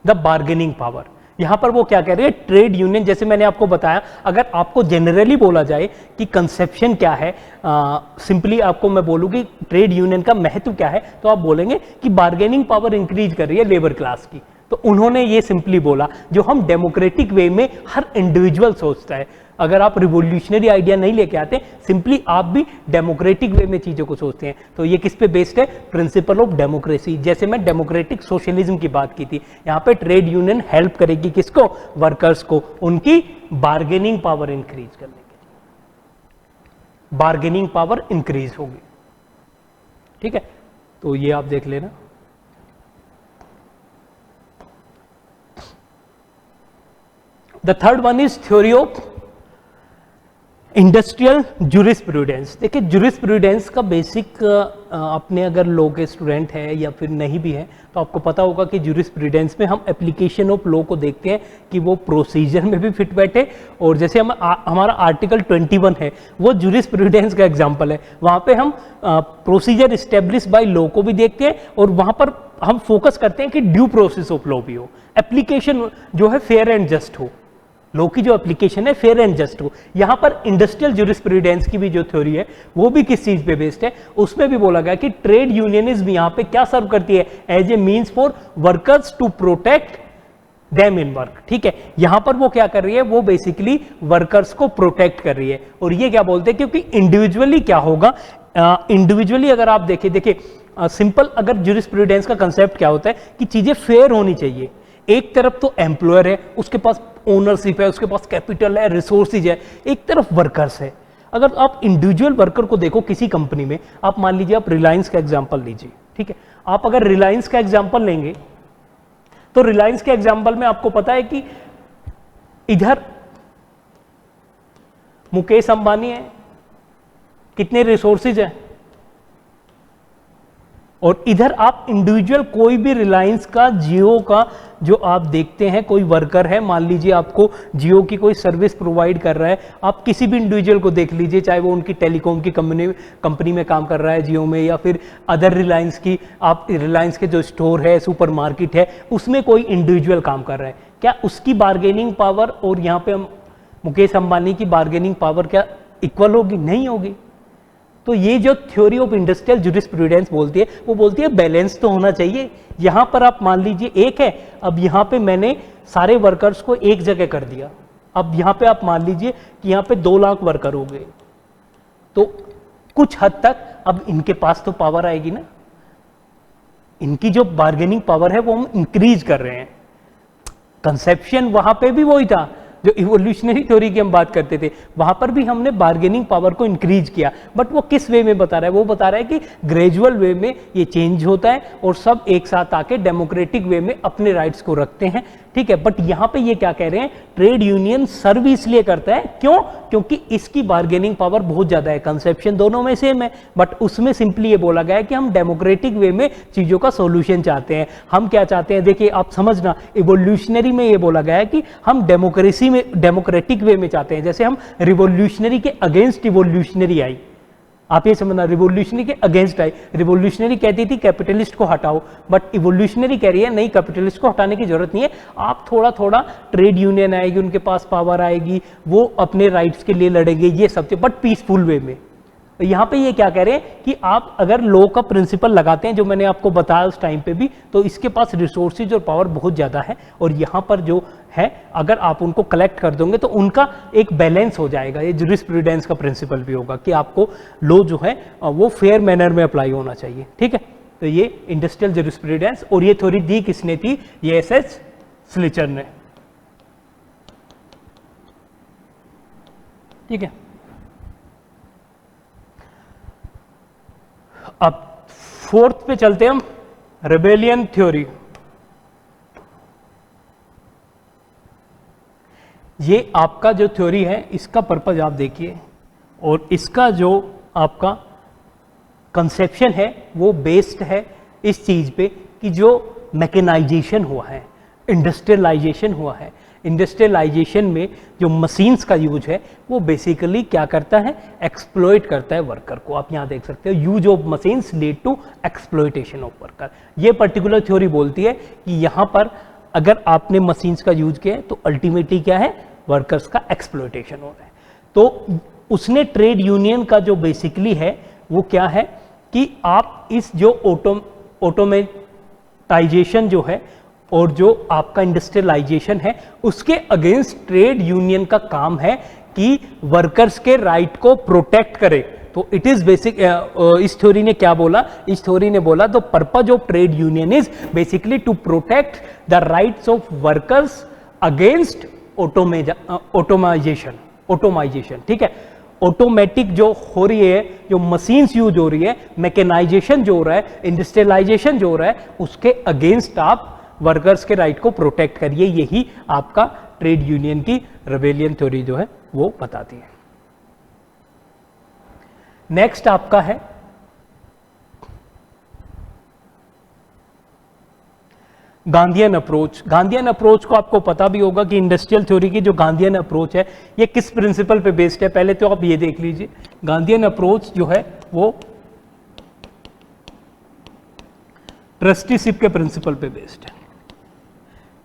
द बार्गेनिंग पावर। यहां पर वो क्या कह रहे हैं? ट्रेड यूनियन, जैसे मैंने आपको बताया, अगर आपको जनरली बोला जाए कि कंसेप्शन क्या है, सिंपली आपको मैं बोलूं कि ट्रेड यूनियन का महत्व क्या है, तो आप बोलेंगे कि बार्गेनिंग पावर इंक्रीज कर रही है लेबर क्लास की। तो उन्होंने ये सिंपली बोला, जो हम डेमोक्रेटिक वे में हर इंडिविजुअल सोचता है। अगर आप रिवोल्यूशनरी आइडिया नहीं लेके आते, सिंपली आप भी डेमोक्रेटिक वे में चीजों को सोचते हैं, तो ये किस पे बेस्ड है? Principle of democracy. जैसे मैं डेमोक्रेटिक सोशलिज्म की बात की थी, यहां पे ट्रेड यूनियन हेल्प करेगी किसको? वर्कर्स को, उनकी बार्गेनिंग पावर इंक्रीज करने के लिए। बार्गेनिंग पावर इंक्रीज होगी, ठीक है। तो ये आप देख लेना। The third one is theory of industrial jurisprudence. देखिए, जूरिस्प्रूडेंस का बेसिक अपने अगर लॉ के स्टूडेंट है या फिर नहीं भी है तो आपको पता होगा कि जूरिस्प्रूडेंस में हम एप्लीकेशन ऑफ लॉ को देखते हैं कि वो प्रोसीजर में भी फिट बैठे। और जैसे हमारा आर्टिकल 21 है वो जूरिस्प्रूडेंस का एग्जाम्पल है। वहाँ पे हम प्रोसीजर इस्टेब्लिश बाय लॉ को भी देखते हैं और वहाँ पर हम फोकस करते हैं कि ड्यू प्रोसेस ऑफ लॉ भी हो, एप्लीकेशन जो है फेयर एंड जस्ट हो, लॉ की जो एप्लीकेशन है फेयर एंड जस्ट हो। यहां पर इंडस्ट्रियल जूरिस्प्रूडेंस की भी जो थ्योरी है वो भी किस चीज पे बेस्ड है? उसमें भी बोला गया कि ट्रेड यूनियनिज्म यहां पे क्या सर्व करती है? As a means for workers to protect them in work, ठीक है। यहां पर वो क्या कर रही है? वो बेसिकली वर्कर्स को प्रोटेक्ट कर रही है। और ये क्या बोलते हैं? क्योंकि इंडिविजुअली क्या होगा, इंडिविजुअली अगर आप देखिए सिंपल अगर जूरिस्प्रूडेंस का कंसेप्ट क्या होता है कि चीजें फेयर होनी चाहिए। एक तरफ तो एम्प्लॉयर है, उसके पास ओनरशिप है, उसके पास कैपिटल है, रिसोर्सेज है, एक तरफ वर्कर्स है। अगर आप इंडिविजुअल वर्कर को देखो किसी कंपनी में, आप मान लीजिए आप रिलायंस का एग्जांपल लीजिए, ठीक है। आप अगर रिलायंस का एग्जांपल लेंगे तो रिलायंस के एग्जांपल में आपको पता है कि इधर मुकेश अंबानी है, कितने रिसोर्सेज है, और इधर आप इंडिविजुअल कोई भी रिलायंस का, जियो का जो आप देखते हैं, कोई वर्कर है, मान लीजिए आपको जियो की कोई सर्विस प्रोवाइड कर रहा है, आप किसी भी इंडिविजुअल को देख लीजिए, चाहे वो उनकी टेलीकॉम की कंपनी में काम कर रहा है जियो में, या फिर अदर रिलायंस की, आप रिलायंस के जो स्टोर है, सुपरमार्केट है, उसमें कोई इंडिविजुअल काम कर रहा है, क्या उसकी बार्गेनिंग पावर और यहाँ पे हम मुकेश अंबानी की बार्गेनिंग पावर क्या इक्वल होगी? नहीं होगी। तो ये जो थ्योरी ऑफ इंडस्ट्रियल जूरिस्प्रूडेंस बोलती है, वो बोलती है बैलेंस तो होना चाहिए। यहां पर आप मान लीजिए एक है, अब यहां पे मैंने सारे वर्कर्स को एक जगह कर दिया, अब यहां पे आप मान लीजिए कि यहां पे 2 लाख वर्कर हो गए, तो कुछ हद तक अब इनके पास तो पावर आएगी ना, इनकी जो बार्गेनिंग पावर है वो हम इंक्रीज कर रहे हैं। कंसेप्शन वहां पे भी वही था, जो इवोल्यूशनरी थ्योरी की हम बात करते थे वहां पर भी हमने बार्गेनिंग पावर को इंक्रीज किया, बट वो किस वे में बता रहा है, वो बता रहा है कि ग्रेजुअल वे में ये चेंज होता है और सब एक साथ आके डेमोक्रेटिक वे में अपने राइट्स को रखते हैं, ठीक है। बट यहां पे ये क्या कह रहे हैं, ट्रेड यूनियन सर्व इसलिए करता है, क्यों, क्योंकि इसकी बार्गेनिंग पावर बहुत ज्यादा है। कंसेप्शन दोनों में सेम है, बट उसमें सिंपली ये बोला गया है कि हम डेमोक्रेटिक वे में चीजों का सॉल्यूशन चाहते हैं। हम क्या चाहते हैं, देखिए आप समझना, इवोल्यूशनरी में ये बोला गया है कि हम डेमोक्रेसी में, डेमोक्रेटिक वे में चाहते हैं। जैसे हम रिवोल्यूशनरी के अगेंस्ट इवोल्यूशनरी आई, आप ये समझना, रिवोल्यूशनरी के अगेंस्ट आई। रिवोल्यूशनरी कहती थी कैपिटलिस्ट को हटाओ, बट इवोल्यूशनरी कह रही है नहीं, कैपिटलिस्ट को हटाने की जरूरत नहीं है, आप थोड़ा थोड़ा ट्रेड यूनियन आएगी, उनके पास पावर आएगी, वो अपने राइट्स के लिए लड़ेंगे, ये सब, बट पीसफुल वे में। यहां पे ये क्या कह रहे हैं कि आप अगर लॉ का प्रिंसिपल लगाते हैं, जो मैंने आपको बताया उस टाइम पे भी, तो इसके पास रिसोर्सेज और पावर बहुत ज्यादा है, और यहां पर जो है अगर आप उनको कलेक्ट कर दोगे तो उनका एक बैलेंस हो जाएगा। ये जूरिस्प्रूडेंस का प्रिंसिपल भी होगा कि आपको लॉ जो है वो फेयर मैनर में अप्लाई होना चाहिए, ठीक है। तो ये इंडस्ट्रियल जूरिस्प्रूडेंस, और ये थ्योरी दी किसने थी, ये एस.एच. स्लिचर ने, ठीक है। अब फोर्थ पे चलते हैं हम, रेबेलियन थ्योरी। ये आपका जो थ्योरी है इसका पर्पज आप देखिए, और इसका जो आपका कंसेप्शन है वो बेस्ड है इस चीज पे कि जो मैकेनाइजेशन हुआ है, इंडस्ट्रियलाइजेशन हुआ है, इंडस्ट्रियलाइजेशन में जो मशीन्स का यूज है वो बेसिकली क्या करता है, एक्सप्लॉइट करता है वर्कर को। आप यहाँ देख सकते हो, use of machines lead to exploitation of worker. ये पर्टिकुलर थ्योरी बोलती है कि यहाँ पर अगर आपने मशीन्स का यूज किया है तो अल्टीमेटली क्या है, वर्कर्स का एक्सप्लॉइटेशन हो रहा है। तो उसने ट्रेड यूनियन का जो बेसिकली है वो क्या है कि आप इस जो ऑटोमेटाइजेशन जो है और जो आपका इंडस्ट्रियलाइजेशन है उसके अगेंस्ट ट्रेड यूनियन का काम है कि वर्कर्स के राइट को प्रोटेक्ट करे। तो इट इज बेसिक, इस थ्योरी ने क्या बोला, इस थ्योरी ने बोला the purpose of trade union is basically to protect the rights of workers against automisation, ठीक है। ऑटोमेटिक जो हो रही है, जो मशीन्स यूज हो रही है, मैकेनाइजेशन जो हो रहा है, इंडस्ट्रियलाइजेशन जो हो रहा है, उसके अगेंस्ट आप वर्कर्स के राइट को प्रोटेक्ट करिए। यही आपका ट्रेड यूनियन की रेबेलियन थ्योरी जो है वो बताती है। नेक्स्ट आपका है गांधीयन अप्रोच। गांधीयन अप्रोच को आपको पता भी होगा कि इंडस्ट्रियल थ्योरी की जो गांधीयन अप्रोच है ये किस प्रिंसिपल पे बेस्ड है, पहले तो आप ये देख लीजिए। गांधीयन अप्रोच जो है वो ट्रस्टीशिप के प्रिंसिपल पे बेस्ड है।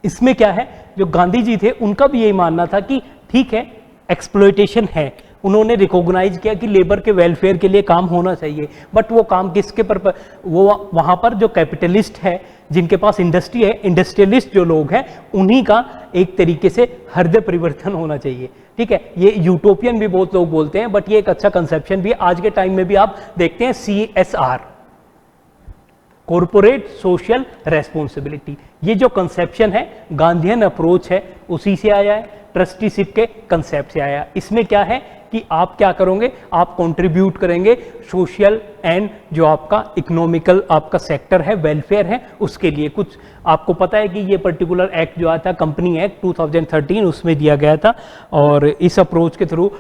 इसमें क्या है, जो गांधी जी थे उनका भी यही मानना था कि ठीक है एक्सप्लॉइटेशन है, उन्होंने रिकॉग्नाइज किया कि लेबर के वेलफेयर के लिए काम होना चाहिए, बट वो काम किसके पर्पस, वो वहां पर जो कैपिटलिस्ट है, जिनके पास इंडस्ट्री है, इंडस्ट्रियलिस्ट जो लोग हैं, उन्हीं का एक तरीके से हृदय परिवर्तन होना चाहिए, ठीक है। ये यूटोपियन भी बहुत लोग बोलते हैं, बट ये एक अच्छा कंसेप्शन भी है। आज के टाइम में भी आप देखते हैं CSR, कॉर्पोरेट सोशल रेस्पॉन्सिबिलिटी, ये जो कंसेप्शन है गांधीयन अप्रोच है उसी से आया है, ट्रस्टीशिप के कंसेप्ट से आया। इसमें क्या है कि आप क्या करोगे, आप कंट्रीब्यूट करेंगे सोशल एंड जो आपका इकोनॉमिकल आपका सेक्टर है, वेलफेयर है, उसके लिए। कुछ आपको पता है कि ये पर्टिकुलर एक्ट जो आया था, कंपनी एक्ट 2013, उसमें दिया गया था, और इस अप्रोच के थ्रू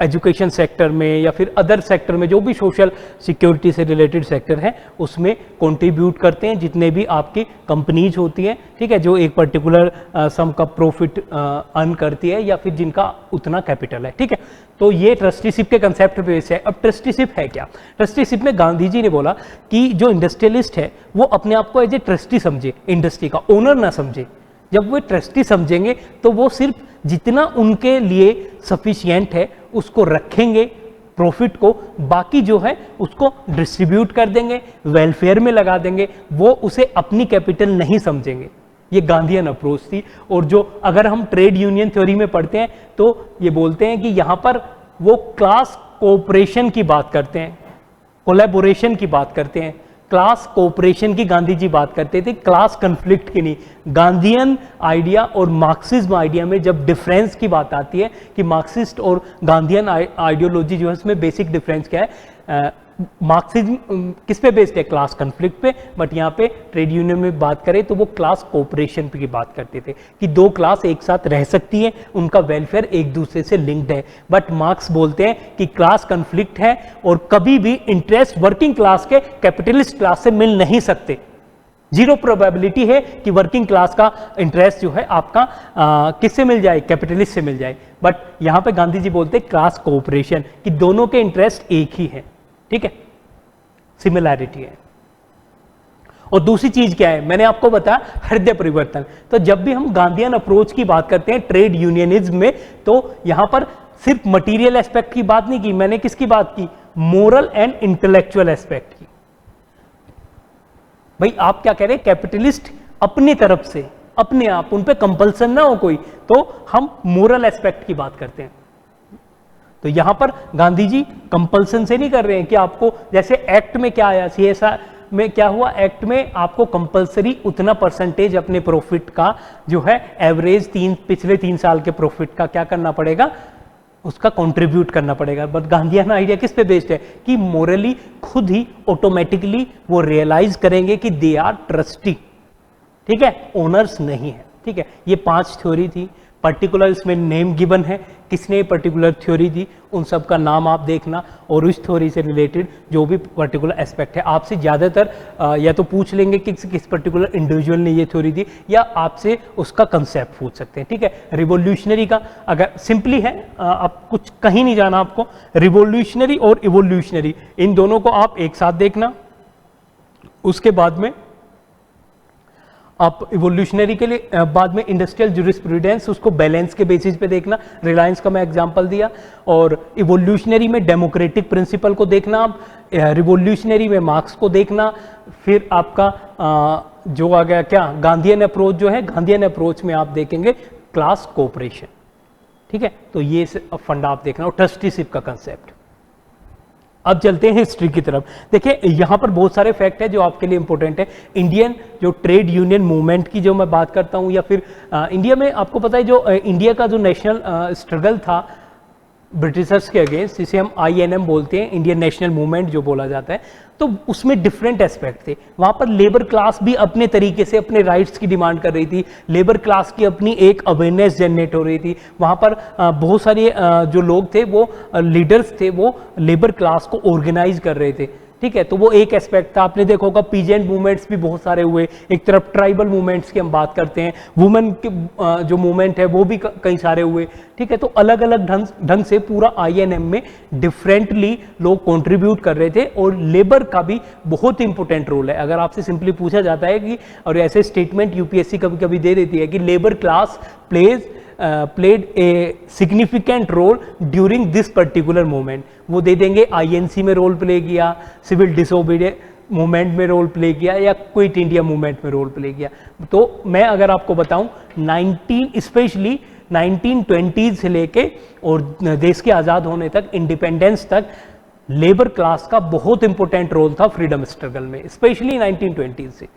एजुकेशन सेक्टर में या फिर अदर सेक्टर में जो भी सोशल सिक्योरिटी से रिलेटेड सेक्टर है उसमें कंट्रीब्यूट करते हैं जितने भी आपकी कंपनीज होती हैं, ठीक है, जो एक पर्टिकुलर सम का प्रॉफिट अर्न करती है या फिर जिनका उतना कैपिटल है, ठीक है। तो ये ट्रस्टीशिप के कंसेप्ट पे बेस्ड है। अब ट्रस्टीशिप है क्या, ट्रस्टीशिप में गांधी जी ने बोला कि जो इंडस्ट्रियलिस्ट है वो अपने आप को एज ए ट्रस्टी समझे, इंडस्ट्री का ओनर ना समझे। जब वो ट्रस्टी समझेंगे तो वो सिर्फ जितना उनके लिए सफिशिएंट है उसको रखेंगे प्रॉफिट को, बाकी जो है उसको डिस्ट्रीब्यूट कर देंगे, वेलफेयर में लगा देंगे, वो उसे अपनी कैपिटल नहीं समझेंगे। ये गांधीयन अप्रोच थी। और जो अगर हम ट्रेड यूनियन थ्योरी में पढ़ते हैं तो ये बोलते हैं कि यहाँ पर वो क्लास कोऑपरेशन की बात करते हैं, कोलैबोरेशन की बात करते हैं, क्लास कोऑपरेशन की गांधी जी बात करते थे, क्लास कन्फ्लिक्ट की नहीं। गांधीयन आइडिया और मार्क्सिज्म आइडिया में जब डिफरेंस की बात आती है कि मार्क्सिस्ट और गांधीयन आइडियोलॉजी जो है उसमें बेसिक डिफरेंस क्या है, मार्क्सिज्म किस पे बेस्ड है, क्लास कन्फ्लिक्ट पे, बट यहाँ पे ट्रेड यूनियन में बात करें तो वो क्लास कोऑपरेशन की बात करते थे कि दो क्लास एक साथ रह सकती है, उनका वेलफेयर एक दूसरे से लिंक्ड है। बट मार्क्स बोलते हैं कि क्लास कन्फ्लिक्ट है और कभी भी इंटरेस्ट वर्किंग क्लास के कैपिटलिस्ट क्लास से मिल नहीं सकते। जीरो प्रोबेबिलिटी है कि वर्किंग क्लास का इंटरेस्ट जो है आपका किससे मिल जाए, कैपिटलिस्ट से मिल जाए। बट यहां पे गांधी जी बोलते हैं क्लास कोऑपरेशन, कि दोनों के इंटरेस्ट एक ही है, ठीक है, सिमिलैरिटी है। और दूसरी चीज क्या है, मैंने आपको बताया हृदय परिवर्तन। तो जब भी हम गांधीयन अप्रोच की बात करते हैं ट्रेड यूनियनिज्म में, तो यहां पर सिर्फ मटेरियल एस्पेक्ट की बात नहीं की मैंने, किसकी बात की, मोरल एंड इंटेलेक्चुअल एस्पेक्ट की। भाई आप क्या कह रहे हैं, कैपिटलिस्ट अपनी तरफ से अपने आप, उन पे कंपल्सन ना हो कोई, तो हम मोरल एस्पेक्ट की बात करते हैं। तो यहां पर गांधी जी कंपल्सन से नहीं कर रहे हैं कि आपको, जैसे एक्ट में क्या आया, सीएसआर में क्या हुआ, एक्ट में आपको कंपल्सरी उतना परसेंटेज अपने प्रॉफिट का जो है एवरेज पिछले 3 साल के प्रॉफिट का क्या करना पड़ेगा, उसका कंट्रीब्यूट करना पड़ेगा। बट गांधीयन आइडिया किस पे बेस्ड है कि मोरली खुद ही ऑटोमेटिकली वो रियलाइज करेंगे कि दे आर ट्रस्टी, ठीक है, ओनर्स नहीं है, ठीक है। ये 5 थ्योरी थी, पर्टिकुलर इसमें नेम गिवन है, किसने पर्टिकुलर थ्योरी दी, उन सब का नाम आप देखना, और उस थ्योरी से रिलेटेड जो भी पर्टिकुलर एस्पेक्ट है आपसे ज़्यादातर या तो पूछ लेंगे कि किस पर्टिकुलर इंडिविजुअल ने ये थ्योरी दी, या आपसे उसका कंसेप्ट पूछ सकते हैं, ठीक है। रिवोल्यूशनरी का अगर सिंपली है, आप कुछ कहीं नहीं जाना आपको, रिवोल्यूशनरी और इवोल्यूशनरी इन दोनों को आप एक साथ देखना। उसके बाद में आप इवोल्यूशनरी के लिए बाद में इंडस्ट्रियल ज्यूरिस्प्रूडेंस, उसको बैलेंस के बेसिस पे देखना, रिलायंस का मैं एग्जांपल दिया। और इवोल्यूशनरी में डेमोक्रेटिक प्रिंसिपल को देखना आप, रिवोल्यूशनरी में मार्क्स को देखना। फिर आपका जो आ गया क्या, गांधीयन अप्रोच जो है, गांधीयन अप्रोच में आप देखेंगे क्लास कोऑपरेशन, ठीक है। तो ये फंडा आप देखना, और ट्रस्टीशिप का कंसेप्ट। अब चलते हैं हिस्ट्री की तरफ। देखिए यहाँ पर बहुत सारे फैक्ट है जो आपके लिए इंपॉर्टेंट है। इंडियन जो ट्रेड यूनियन मूवमेंट की जो मैं बात करता हूँ, या फिर इंडिया में आपको पता है जो इंडिया का जो नेशनल स्ट्रगल था ब्रिटिशर्स के अगेंस्ट, जिसे हम INM बोलते हैं, इंडियन नेशनल मूवमेंट जो बोला जाता है, तो उसमें डिफरेंट एस्पेक्ट थे। वहाँ पर लेबर क्लास भी अपने तरीके से अपने राइट्स की डिमांड कर रही थी, लेबर क्लास की अपनी एक अवेयरनेस जनरेट हो रही थी। वहाँ पर बहुत सारे जो लोग थे, वो लीडर्स थे, वो लेबर क्लास को ऑर्गेनाइज कर रहे थे, ठीक है। तो वो एक एस्पेक्ट था। आपने देखा होगा पीजेंट मूवमेंट्स भी बहुत सारे हुए, एक तरफ ट्राइबल मूवमेंट्स की हम बात करते हैं, वुमेन के जो मूवमेंट है वो भी कई सारे हुए, ठीक है। तो अलग अलग ढंग से पूरा INM में डिफरेंटली लोग कंट्रीब्यूट कर रहे थे, और लेबर का भी बहुत इंपॉर्टेंट रोल है। अगर आपसे सिंपली पूछा जाता है कि, और ऐसे स्टेटमेंट UPSC कभी कभी दे देती है कि labour class played a significant role during this particular moment, वो दे देंगे INC में रोल प्ले किया, सिविल डिसोबीडियंस मूवमेंट में रोल प्ले किया, या क्विट इंडिया मूवमेंट में रोल प्ले किया। तो मैं अगर आपको बताऊं, स्पेशली 1920s से लेके और देश के आज़ाद होने तक, इंडिपेंडेंस तक, लेबर क्लास का बहुत इंपॉर्टेंट रोल था फ्रीडम स्ट्रगल में, स्पेशली 1920s से,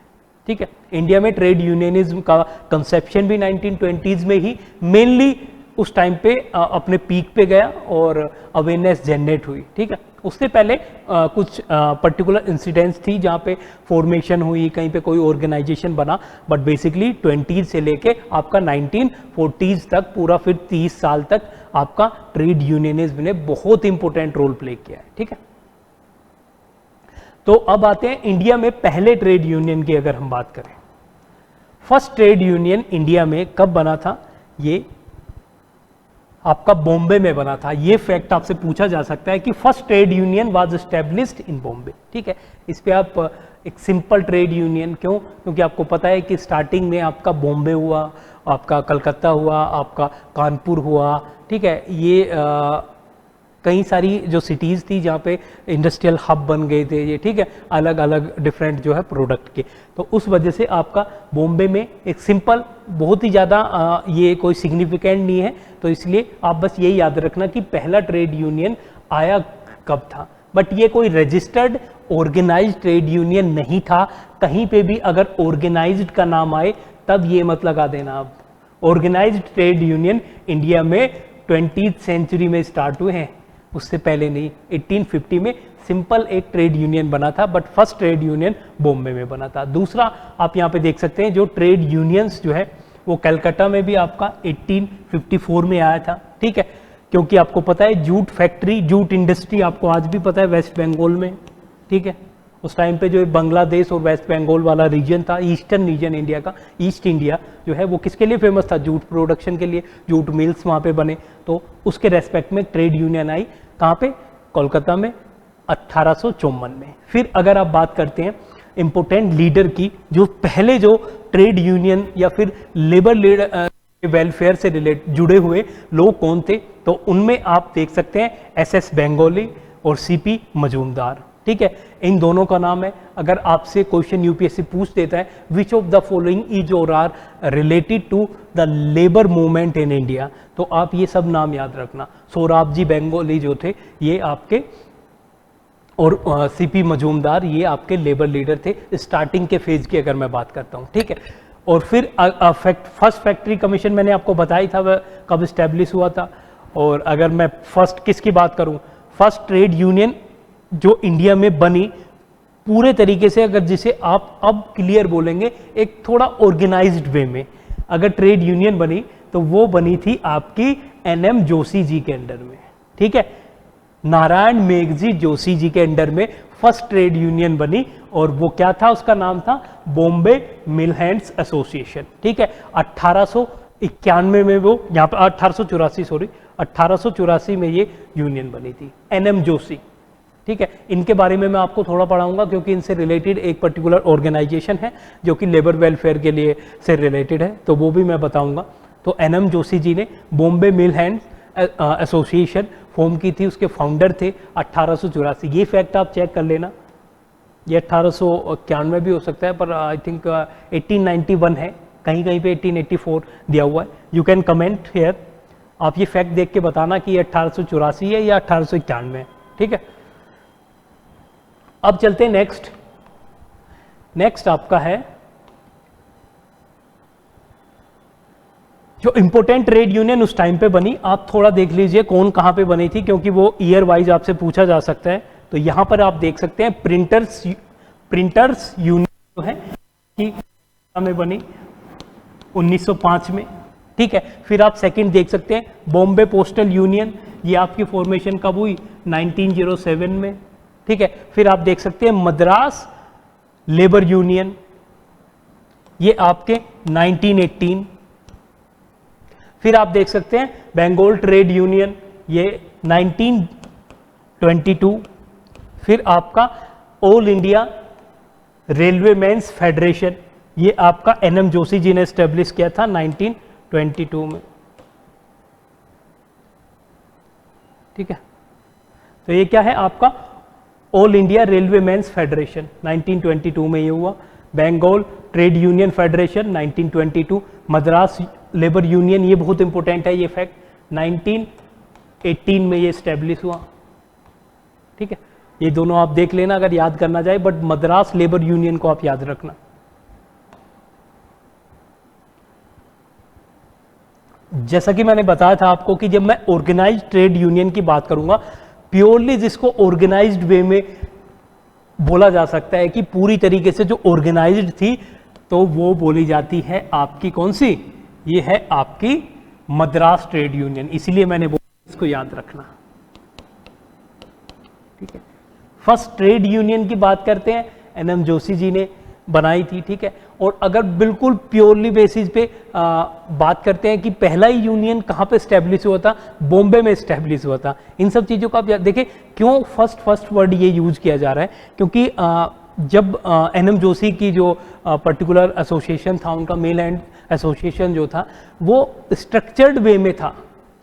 ठीक है। इंडिया में ट्रेड यूनियनिज्म का कंसेप्शन भी 1920s में ही मेनली उस टाइम पे अपने पीक पे गया और अवेयरनेस जनरेट हुई, ठीक है। उससे पहले कुछ पर्टिकुलर इंसिडेंट्स थी जहाँ पे फॉर्मेशन हुई, कहीं पे कोई ऑर्गेनाइजेशन बना, बट बेसिकली 20s से लेके आपका 1940s तक, पूरा फिर 30 साल तक आपका ट्रेड यूनियनिज्म ने बहुत इंपॉर्टेंट रोल प्ले किया है, ठीक है। तो अब आते हैं इंडिया में पहले ट्रेड यूनियन की अगर हम बात करें। फर्स्ट ट्रेड यूनियन इंडिया में कब बना था, ये आपका बॉम्बे में बना था। ये फैक्ट आपसे पूछा जा सकता है कि first trade union was established in Bombay, ठीक है। इस पे आप एक सिंपल ट्रेड यूनियन क्यों, क्योंकि आपको पता है कि स्टार्टिंग में आपका बॉम्बे हुआ, आपका कलकत्ता हुआ, आपका कानपुर हुआ, ठीक है। ये कई सारी जो सिटीज़ थी जहाँ पे इंडस्ट्रियल हब बन गए थे ये, ठीक है, अलग अलग डिफरेंट जो है प्रोडक्ट के। तो उस वजह से आपका बॉम्बे में एक सिंपल, बहुत ही ज़्यादा ये कोई सिग्निफिकेंट नहीं है, तो इसलिए आप बस यही याद रखना कि पहला ट्रेड यूनियन आया कब था। बट ये कोई रजिस्टर्ड ऑर्गेनाइज्ड ट्रेड यूनियन नहीं था। कहीं पे भी अगर ऑर्गेनाइज्ड का नाम आए तब ये मत लगा देना आप। ऑर्गेनाइज्ड ट्रेड यूनियन इंडिया में 20th सेंचुरी में स्टार्ट हुए हैं, उससे पहले नहीं। 1850 में सिंपल एक ट्रेड यूनियन बना था, but first trade union Bombay में बना था। दूसरा आप यहाँ पे देख सकते हैं जो ट्रेड यूनियंस जो है वो कलकत्ता में भी आपका 1854 में आया था, ठीक है। क्योंकि आपको पता है जूट फैक्ट्री, जूट इंडस्ट्री आपको आज भी पता है वेस्ट बंगाल में, ठीक है। उस टाइम पे जो बांग्लादेश और वेस्ट बंगाल वाला रीजन था, ईस्टर्न रीजन इंडिया का, ईस्ट इंडिया जो है वो किसके लिए फेमस था? जूट प्रोडक्शन के लिए। जूट मिल्स वहाँ पे बने, तो उसके रेस्पेक्ट में ट्रेड यूनियन आई। कहाँ पे? कोलकाता में 1854 में। फिर अगर आप बात करते हैं इम्पोर्टेंट लीडर की, जो पहले जो ट्रेड यूनियन या फिर लेबर लीडर वेलफेयर से जुड़े हुए लोग कौन थे, तो उनमें आप देख सकते हैं एसएस बेंगोली और सीपी मजूमदार, ठीक है। इन दोनों का नाम है। अगर आपसे क्वेश्चन यूपीएससी पूछ देता है which of the following is or are related to the labour movement in India, तो आप ये सब नाम याद रखना। सोराबजी बेंगोली जो थे ये आपके, और सीपी मजूमदार ये आपके लेबर लीडर थे स्टार्टिंग के फेज की अगर मैं बात करता हूँ, ठीक है। और फिर फर्स्ट फैक्ट्री कमीशन मैंने आपको बताया था वह कब इस्टेब्लिश हुआ था। और अगर मैं फर्स्ट किसकी बात करूँ, फर्स्ट ट्रेड यूनियन जो इंडिया में बनी पूरे तरीके से, अगर जिसे आप अब क्लियर बोलेंगे एक थोड़ा ऑर्गेनाइज्ड वे में अगर ट्रेड यूनियन बनी, तो वो बनी थी आपकी एनएम जोशी जी के अंडर में, ठीक है। नारायण मेघजी जोशी जी के अंडर में फर्स्ट ट्रेड यूनियन बनी, और वो क्या था? उसका नाम था बॉम्बे मिल हैंड्स एसोसिएशन, ठीक है। 1891 में वो यहाँ पर 1884 में ये यूनियन बनी थी, एनएम जोशी, ठीक है। इनके बारे में मैं आपको थोड़ा पढ़ाऊंगा क्योंकि इनसे रिलेटेड एक पर्टिकुलर ऑर्गेनाइजेशन है जो कि लेबर वेलफेयर के लिए से रिलेटेड है, तो वो भी मैं बताऊंगा। तो एनएम जोशी जी ने बॉम्बे मिल हैंड्स एसोसिएशन फॉर्म की थी, उसके फाउंडर थे 1884। ये फैक्ट आप चेक कर लेना, ये 1891 भी हो सकता है, पर आई थिंक 1891 है, कहीं कहीं पे 1884 दिया हुआ है। यू कैन कमेंट हेयर, आप ये फैक्ट देख के बताना कि ये 1884 है या 1891 है, ठीक है। अब चलते हैं नेक्स्ट आपका है जो इंपोर्टेंट ट्रेड यूनियन उस टाइम पे बनी। आप थोड़ा देख लीजिए कौन कहां पे बनी थी, क्योंकि वो ईयर वाइज आपसे पूछा जा सकता है। तो यहां पर आप देख सकते हैं प्रिंटर्स यूनियन जो है कि में बनी 1905 में, ठीक है। फिर आप सेकंड देख सकते हैं बॉम्बे पोस्टल यूनियन, ये आपकी फॉर्मेशन कब हुई? 1907 में, ठीक है। फिर आप देख सकते हैं मद्रास लेबर यूनियन, ये आपके 1918। फिर आप देख सकते हैं बंगाल ट्रेड यूनियन, ये 1922। फिर आपका all India railway men's federation, ये आपका एनएम जोशी जी ने एस्टेब्लिश किया था 1922 में, ठीक है। तो ये क्या है आपका all India railway men's federation 1922 में ये हुआ। Bengal trade union federation 1922। Madras labour union, ये बहुत इंपॉर्टेंट है ये फैक्ट, 1918 में ये एस्टेब्लिश हुआ, ठीक है। ये दोनों आप देख लेना अगर याद करना जाए, बट मद्रास लेबर यूनियन को आप याद रखना। जैसा कि मैंने बताया था आपको कि जब मैं ऑर्गेनाइज्ड ट्रेड यूनियन की बात करूंगा, प्योरली जिसको ऑर्गेनाइज्ड वे में बोला जा सकता है कि पूरी तरीके से जो ऑर्गेनाइज्ड थी, तो वो बोली जाती है आपकी कौन सी? ये है आपकी मद्रास ट्रेड यूनियन, इसीलिए मैंने बोला इसको याद रखना, ठीक है। फर्स्ट ट्रेड यूनियन की बात करते हैं, एनएम जोशी जी ने बनाई थी, ठीक है। और अगर बिल्कुल प्योरली बेसिस पे बात करते हैं कि पहला ही यूनियन कहाँ पे स्टैब्लिश हुआ था, बॉम्बे में स्टैब्लिश हुआ था। इन सब चीज़ों का आप देखें क्यों फर्स्ट वर्ड ये यूज किया जा रहा है, क्योंकि जब एनएम जोशी की जो पर्टिकुलर एसोसिएशन था, उनका मेल हैंड एसोसिएशन जो था वो स्ट्रक्चर्ड वे में था,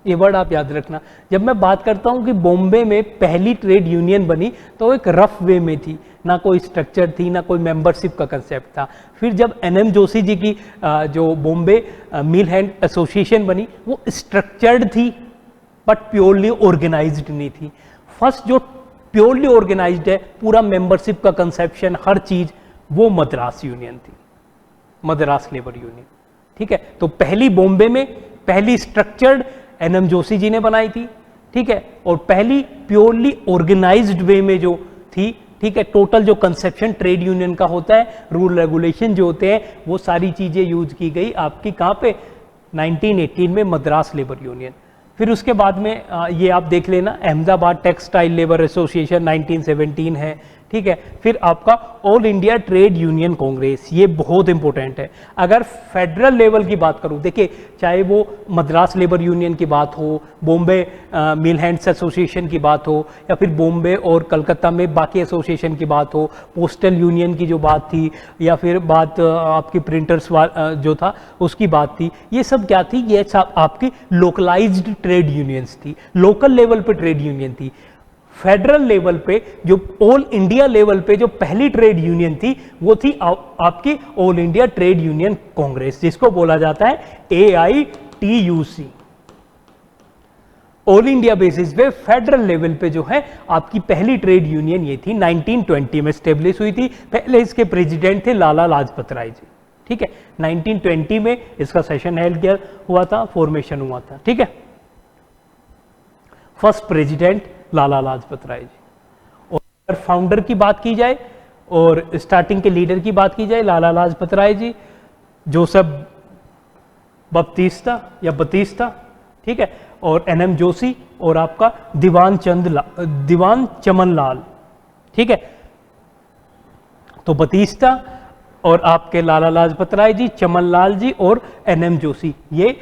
ये वर्ड आप याद रखना। जब मैं बात करता हूँ कि बॉम्बे में पहली ट्रेड यूनियन बनी, तो एक रफ वे में थी, ना कोई स्ट्रक्चर थी, ना कोई मेंबरशिप का कंसेप्ट था। फिर जब एनएम जोशी जी की जो बॉम्बे मिल हैंड एसोसिएशन बनी, वो स्ट्रक्चर्ड थी बट प्योरली ऑर्गेनाइज्ड नहीं थी। फर्स्ट जो प्योरली ऑर्गेनाइज्ड है, पूरा मेंबरशिप का कंसेप्शन हर चीज, वो मद्रास यूनियन थी, मद्रास लेबर यूनियन। ठीक है, तो पहली बॉम्बे में पहली स्ट्रक्चर्ड एनएम जोशी जी ने बनाई थी। ठीक है, और पहली प्योरली ऑर्गेनाइज्ड वे में जो थी, ठीक है, टोटल जो कंसेप्शन ट्रेड यूनियन का होता है, रूल रेगुलेशन जो होते हैं, वो सारी चीजें यूज की गई आपकी कहाँ पे, 1918 में मद्रास लेबर यूनियन। फिर उसके बाद में ये आप देख लेना, अहमदाबाद टेक्सटाइल लेबर एसोसिएशन 1917 है। ठीक है, फिर आपका all India trade union Congress, ये बहुत इंपॉर्टेंट है। अगर फेडरल लेवल की बात करूं, देखिए चाहे वो मद्रास लेबर यूनियन की बात हो, बॉम्बे मिल हैंड्स एसोसिएशन की बात हो, या फिर बॉम्बे और कलकत्ता में बाकी एसोसिएशन की बात हो, पोस्टल यूनियन की जो बात थी, या फिर बात आपकी प्रिंटर्स जो था उसकी बात थी, ये सब क्या थी, ये सब आपकी लोकलाइज्ड ट्रेड यूनियंस थी, लोकल लेवल पे ट्रेड यूनियन थी। फेडरल लेवल पे जो ऑल इंडिया लेवल पे जो पहली ट्रेड यूनियन थी वो थी आपकी all India trade union Congress, जिसको बोला जाता है AITUC। ऑल इंडिया बेसिस पे फेडरल लेवल पे जो है आपकी पहली ट्रेड यूनियन ये थी, 1920 में स्टेब्लिश हुई थी। पहले इसके प्रेसिडेंट थे लाला लाजपत राय जी। ठीक है, 1920 में इसका सेशन हेल्ड किया हुआ था, फॉर्मेशन हुआ था। ठीक है, फर्स्ट प्रेसिडेंट लाला लाजपत राय जी। और फाउंडर की बात की जाए और स्टार्टिंग के लीडर की बात की जाए, लाला लाजपत राय जी, जोसेफ बप्तिस्ता या बतीस्ता, ठीक है, और NM जोशी, और आपका दीवान चमन लाल। ठीक है, तो बतीस्ता और आपके लाला लाजपत राय जी, चमन लाल जी और NM जोशी, ये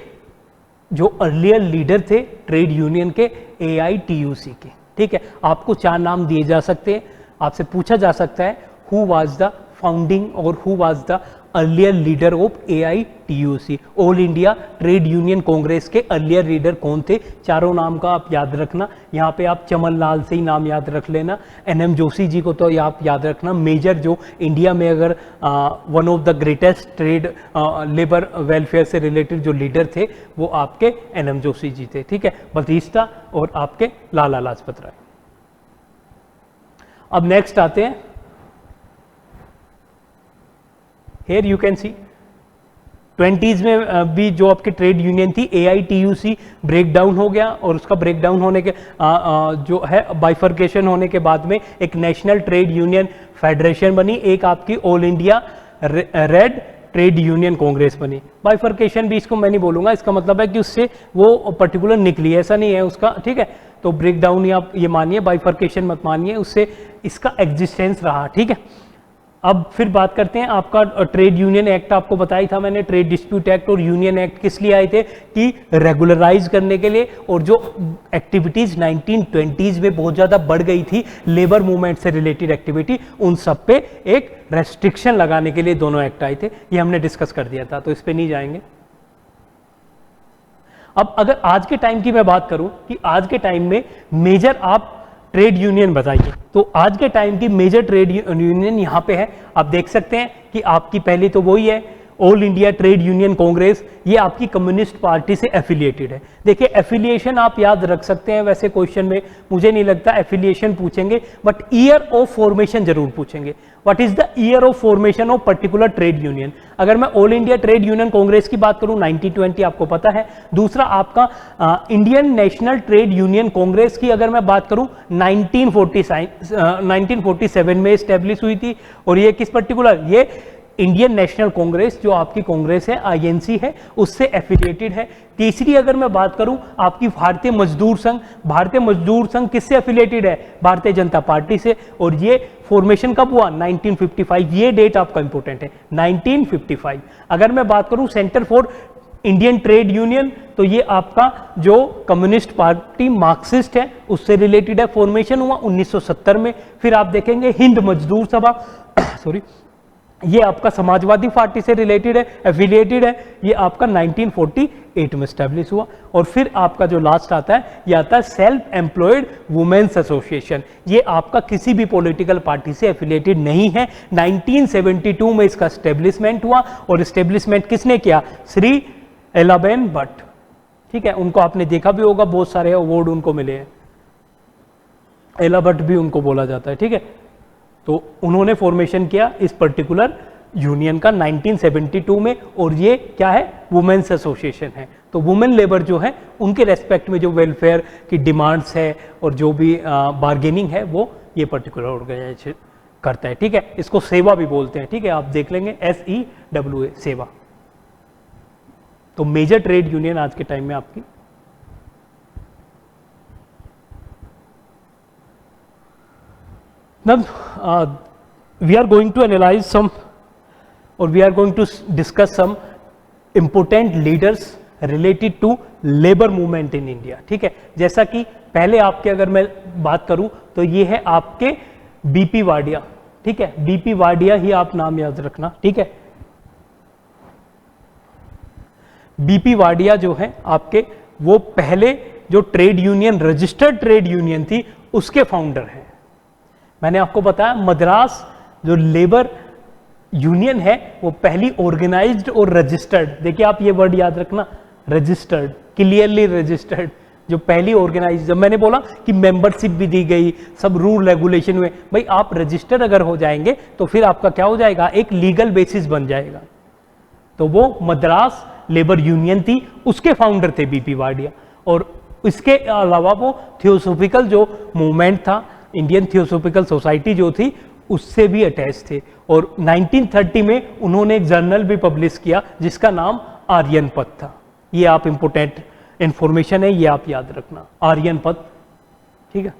जो अर्लियर लीडर थे ट्रेड यूनियन के AITUC के। ठीक है, आपको 4 नाम दिए जा सकते हैं, आपसे पूछा जा सकता है हु वाज द फाउंडिंग और who was the earlier leader of AITUC, all India trade union Congress के अर्लियर लीडर कौन थे। चारों नाम का आप याद रखना, यहाँ पे आप चमन लाल से ही नाम याद रख लेना, NM जोशी जी को तो आप याद रखना। मेजर जो इंडिया में अगर one of the greatest trade labour welfare से रिलेटेड जो लीडर थे वो आपके NM जोशी जी थे। ठीक है, बतीस्ता और आपके लाला लाजपत राय। अब नेक्स्ट आते हैं, Here you can see 20s में भी जो आपकी ट्रेड यूनियन थी AITUC ब्रेक डाउन हो गया, और उसका ब्रेक डाउन होने के जो है बाइफर्केशन होने के बाद में एक नेशनल ट्रेड यूनियन फेडरेशन बनी, एक आपकी all India red trade union Congress बनी। बाइफर्केशन भी इसको मैं नहीं बोलूंगा, इसका मतलब है कि उससे वो पर्टिकुलर निकली, ऐसा नहीं है उसका। ठीक है, तो ब्रेक डाउन या आप ये मानिए, बाइफर्केशन मत मानिए, उससे इसका एग्जिस्टेंस रहा। ठीक है, अब फिर बात करते हैं आपका ट्रेड यूनियन एक्ट, आपको बताया था मैंने, ट्रेड डिस्प्यूट एक्ट और यूनियन एक्ट किस लिए आए थे, कि रेगुलराइज करने के लिए, और जो एक्टिविटीज 1920s में बहुत ज़्यादा बढ़ गई थी लेबर मूवमेंट से रिलेटेड एक्टिविटी, उन सब पे एक रेस्ट्रिक्शन लगाने के लिए दोनों एक्ट आए थे। ये हमने डिस्कस कर दिया था, तो इस पर नहीं जाएंगे। अब अगर आज के टाइम की मैं बात करूं कि आज के टाइम में मेजर आप ट्रेड यूनियन बताइए, तो आज के टाइम की मेजर ट्रेड यूनियन यहां पे है। आप देख सकते हैं कि आपकी पहली तो वही है all India trade union Congress, ये आपकी कम्युनिस्ट पार्टी से एफिलिएटेड है। देखिए एफिलिएशन आप याद रख सकते हैं, वैसे क्वेश्चन में मुझे नहीं लगता एफिलिएशन पूछेंगे, बट ईयर ऑफ फॉर्मेशन जरूर पूछेंगे। What is the year of formation of particular trade union. अगर मैं all India trade union Congress की बात करूं 1920 आपको पता है। दूसरा आपका Indian national trade union Congress की अगर मैं बात करूं 1947 में स्टैब्लिश हुई थी, और ये किस पर्टिकुलर, ये इंडियन नेशनल कांग्रेस जो आपकी कांग्रेस है, INC है, उससे एफिलिएटेड है। तीसरी अगर मैं बात करूं आपकी भारतीय मजदूर संघ, भारतीय मजदूर संघ किससे एफिलिएटेड है, भारतीय जनता पार्टी से, और ये फॉर्मेशन कब हुआ 1955, ये डेट आपका इंपॉर्टेंट है 1955। अगर मैं बात करूं centre for Indian trade union, तो ये आपका जो कम्युनिस्ट पार्टी मार्क्सिस्ट है उससे रिलेटेड है, फॉर्मेशन हुआ 1970 में। फिर आप देखेंगे हिंद मजदूर सभा सॉरी, ये आपका समाजवादी पार्टी से रिलेटेड है, एफिलिएटेड है, ये आपका 1948 में स्टैब्लिश हुआ। और फिर आपका जो लास्ट आता है, ये आता है सेल्फ एम्प्लॉयड वुमेन्स एसोसिएशन, ये आपका किसी भी पॉलिटिकल पार्टी से एफिलिएटेड नहीं है। 1972 में इसका स्टैब्लिशमेंट हुआ, और स्टैब्लिशमेंट किसने किया, श्री एलाबेन भट्ट। ठीक है, उनको आपने देखा भी होगा, बहुत सारे अवार्ड उनको मिले हैं। एला भट्ट भी उनको बोला जाता है, ठीक है। तो उन्होंने फॉर्मेशन किया इस पर्टिकुलर यूनियन का 1972 में, और ये क्या है, वुमेन्स एसोसिएशन है। तो वुमेन लेबर जो है उनके रेस्पेक्ट में जो वेलफेयर की डिमांड्स है और जो भी बार्गेनिंग है वो ये पर्टिकुलर ऑर्गेनाइजेशन करता है, ठीक है। इसको सेवा भी बोलते हैं, ठीक है, आप देख लेंगे SEWA, सेवा। तो मेजर ट्रेड यूनियन आज के टाइम में आपकी Now, we are going to analyze some, or we are going to discuss some important leaders related to labor movement in India, ठीक है। जैसा कि पहले आपके अगर मैं बात करूं तो ये है आपके बीपी वाडिया, ठीक है, बीपी वाडिया ही आप नाम याद रखना, ठीक है। बीपी वाडिया जो है आपके, वो पहले जो trade union, registered trade union थी, उसके फाउंडर हैं। मैंने आपको बताया मद्रास जो लेबर यूनियन है वो पहली ऑर्गेनाइज्ड और रजिस्टर्ड, देखिए आप ये वर्ड याद रखना, रजिस्टर्ड, क्लियरली रजिस्टर्ड, जो पहली ऑर्गेनाइज, जब मैंने बोला कि मेंबरशिप भी दी गई, सब रूल रेगुलेशन हुए, भाई आप रजिस्टर अगर हो जाएंगे तो फिर आपका क्या हो जाएगा, एक लीगल बेसिस बन जाएगा। तो वो मद्रास लेबर यूनियन थी, उसके फाउंडर थे बीपी वाडिया। और इसके अलावा वो थियोसॉफिकल जो मूवमेंट था, इंडियन थियोसॉफिकल सोसाइटी जो थी, उससे भी अटैच थे। और 1930 में उन्होंने एक जर्नल भी पब्लिश किया जिसका नाम आर्यन पथ था। ये आप इंपोर्टेंट इंफॉर्मेशन है, ये आप याद रखना, आर्यन पथ, ठीक है।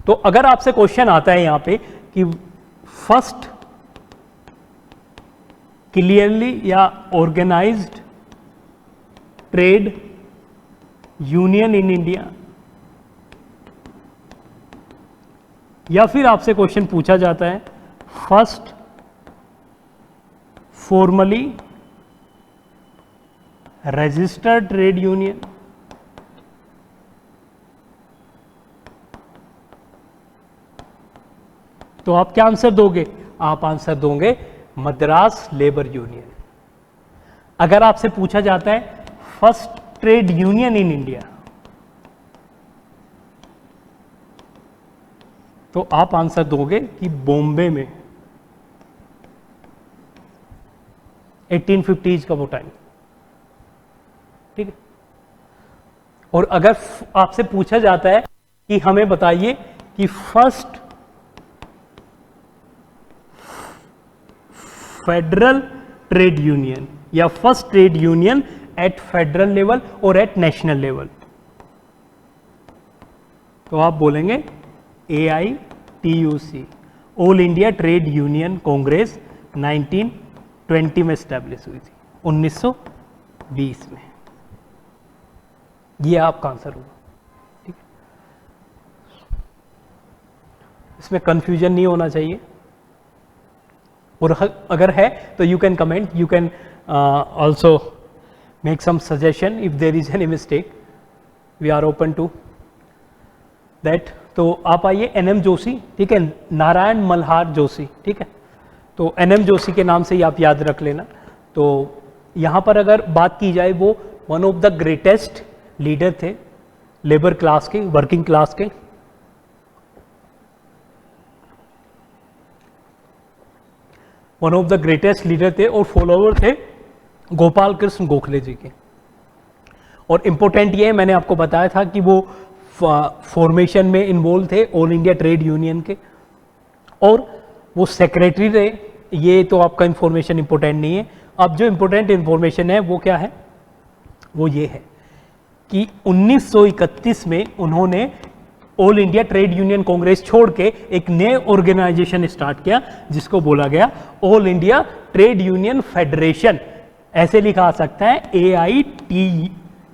तो अगर आपसे क्वेश्चन आता है यहां पे कि फर्स्ट क्लियरली या organised trade union in India, या फिर आपसे क्वेश्चन पूछा जाता है first formally registered trade union, तो आप क्या आंसर दोगे, आप आंसर दोगे मद्रास लेबर यूनियन। अगर आपसे पूछा जाता है first trade union in India, तो आप आंसर दोगे कि बॉम्बे में 1850s का वो टाइम, ठीक है। और अगर आपसे पूछा जाता है कि हमें बताइए कि फर्स्ट फेडरल ट्रेड यूनियन या first trade union at federal level और एट नेशनल लेवल, तो आप बोलेंगे AITUC, all India trade union Congress 1920 में स्टैब्लिश हुई थी, 1920 में। ये आपका आंसर होगा, ठीक है। इसमें कंफ्यूजन नहीं होना चाहिए, और अगर है तो you can comment, you can also make some suggestion if there is any mistake, we are open to that. तो आप आइए NM जोशी, ठीक है, नारायण मल्हार जोशी, ठीक है। तो NM जोशी के नाम से ही आप याद रख लेना। तो यहाँ पर अगर बात की जाए, वो one of the greatest leader थे लेबर क्लास के, वर्किंग क्लास के। One of the greatest leader थे और फॉलोवर थे गोपाल कृष्ण गोखले जी के। और इम्पोर्टेंट ये है, मैंने आपको बताया था कि वो फॉर्मेशन में इन्वॉल्व थे ऑल इंडिया ट्रेड यूनियन के, और वो सेक्रेटरी रहे। ये तो आपका इंफॉर्मेशन इंपॉर्टेंट नहीं है। अब जो इंपॉर्टेंट इंफॉर्मेशन है वो क्या है, वो ये है कि 1931 में उन्होंने all India trade union Congress छोड़ के एक नए ऑर्गेनाइजेशन स्टार्ट किया जिसको बोला गया all India trade union federation. ऐसे लिखा आ सकता है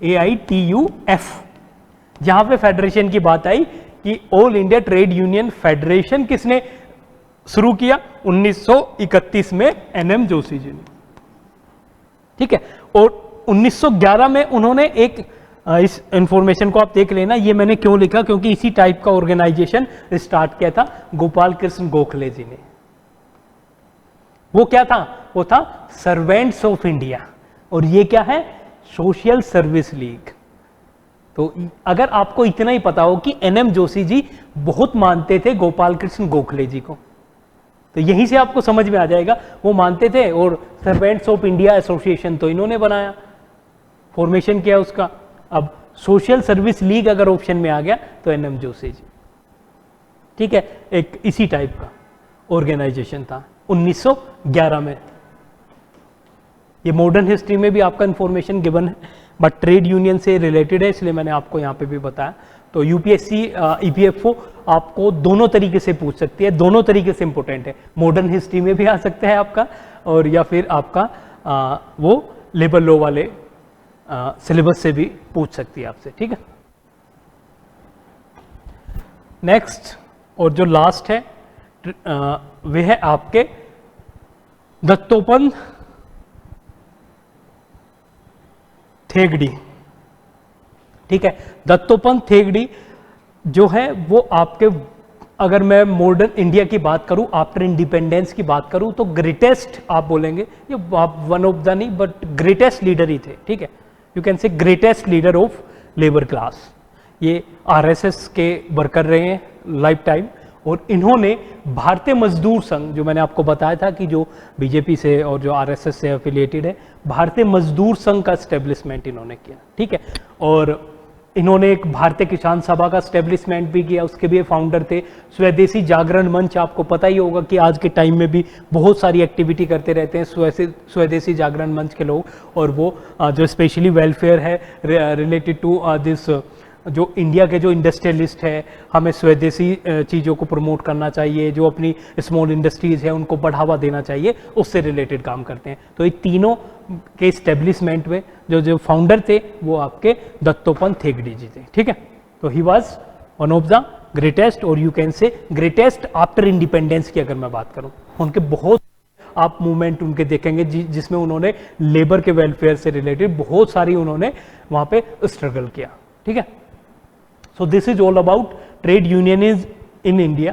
AITUF। जहां पे फेडरेशन की बात आई कि all India trade union federation किसने शुरू किया, 1931 में NM जोशी जी ने, ठीक है। और 1911 में उन्होंने एक, इस इंफॉर्मेशन को आप देख लेना, ये मैंने क्यों लिखा, क्योंकि इसी टाइप का ऑर्गेनाइजेशन स्टार्ट किया था गोपाल कृष्ण गोखले जी ने। वो क्या था, वो था सर्वेंट्स ऑफ इंडिया, और ये क्या है, सोशल सर्विस लीग। तो अगर आपको इतना ही पता हो कि एनएम जोशी जी बहुत मानते थे गोपाल कृष्ण गोखले जी को, तो यहीं से आपको समझ में आ जाएगा वो मानते थे। और सर्वेंट्स ऑफ इंडिया एसोसिएशन तो इन्होंने बनाया, फॉर्मेशन किया उसका। अब सोशल सर्विस लीग अगर ऑप्शन में आ गया तो एनएम जोशी जी, ठीक है, एक इसी टाइप का ऑर्गेनाइजेशन था 1911 में। ये मॉडर्न हिस्ट्री में भी आपका इंफॉर्मेशन गिवन है, बट ट्रेड यूनियन से रिलेटेड है इसलिए मैंने आपको यहाँ पे भी बताया। तो यूपीएससी ईपीएफओ आपको दोनों तरीके से पूछ सकती है, दोनों तरीके से इंपॉर्टेंट है। मॉडर्न हिस्ट्री में भी आ सकता है आपका, और या फिर आपका वो लेबर लॉ वाले सिलेबस से भी पूछ सकती है आपसे, ठीक है। नेक्स्ट और जो लास्ट है वह है आपके दत्तोपंत थेगड़ी, ठीक है। दत्तोपंत थेगड़ी जो है वो आपके, अगर मैं मॉडर्न इंडिया की बात करूं, आफ्टर इंडिपेंडेंस की बात करूं, तो ग्रेटेस्ट आप बोलेंगे, ये वन ऑफ द नहीं बट ग्रेटेस्ट लीडर ही थे, ठीक है। You can say greatest leader of labour class. ये आरएसएस के वर्कर रहे हैं लाइफ टाइम, और इन्होंने भारतीय मजदूर संघ, जो मैंने आपको बताया था कि जो बीजेपी से और जो आरएसएस से एफिलिएटेड है, भारतीय मजदूर संघ का स्टेब्लिशमेंट इन्होंने किया, ठीक है। और इन्होंने एक भारतीय किसान सभा का स्टेब्लिशमेंट भी किया, उसके भी फाउंडर थे। स्वदेशी जागरण मंच, आपको पता ही होगा कि आज के टाइम में भी बहुत सारी एक्टिविटी करते रहते हैं स्वदेशी जागरण मंच के लोग, और वो जो स्पेशली वेलफेयर है रिलेटेड टू दिस, जो इंडिया के जो इंडस्ट्रियलिस्ट है, हमें स्वदेशी चीज़ों को प्रमोट करना चाहिए, जो अपनी स्मॉल इंडस्ट्रीज है उनको बढ़ावा देना चाहिए, उससे रिलेटेड काम करते हैं। तो ये तीनों के इस्टेब्लिशमेंट में जो फाउंडर थे वो आपके दत्तोपंत थेगड़ी जी थे, ठीक है। तो he was one of the greatest, और you can say greatest after independence की अगर मैं बात करूं, उनके बहुत आप मूवमेंट उनके देखेंगे जिसमें उन्होंने लेबर के वेलफेयर से रिलेटेड बहुत सारी उन्होंने वहां पे स्ट्रगल किया, ठीक है। So this is all about trade union in India.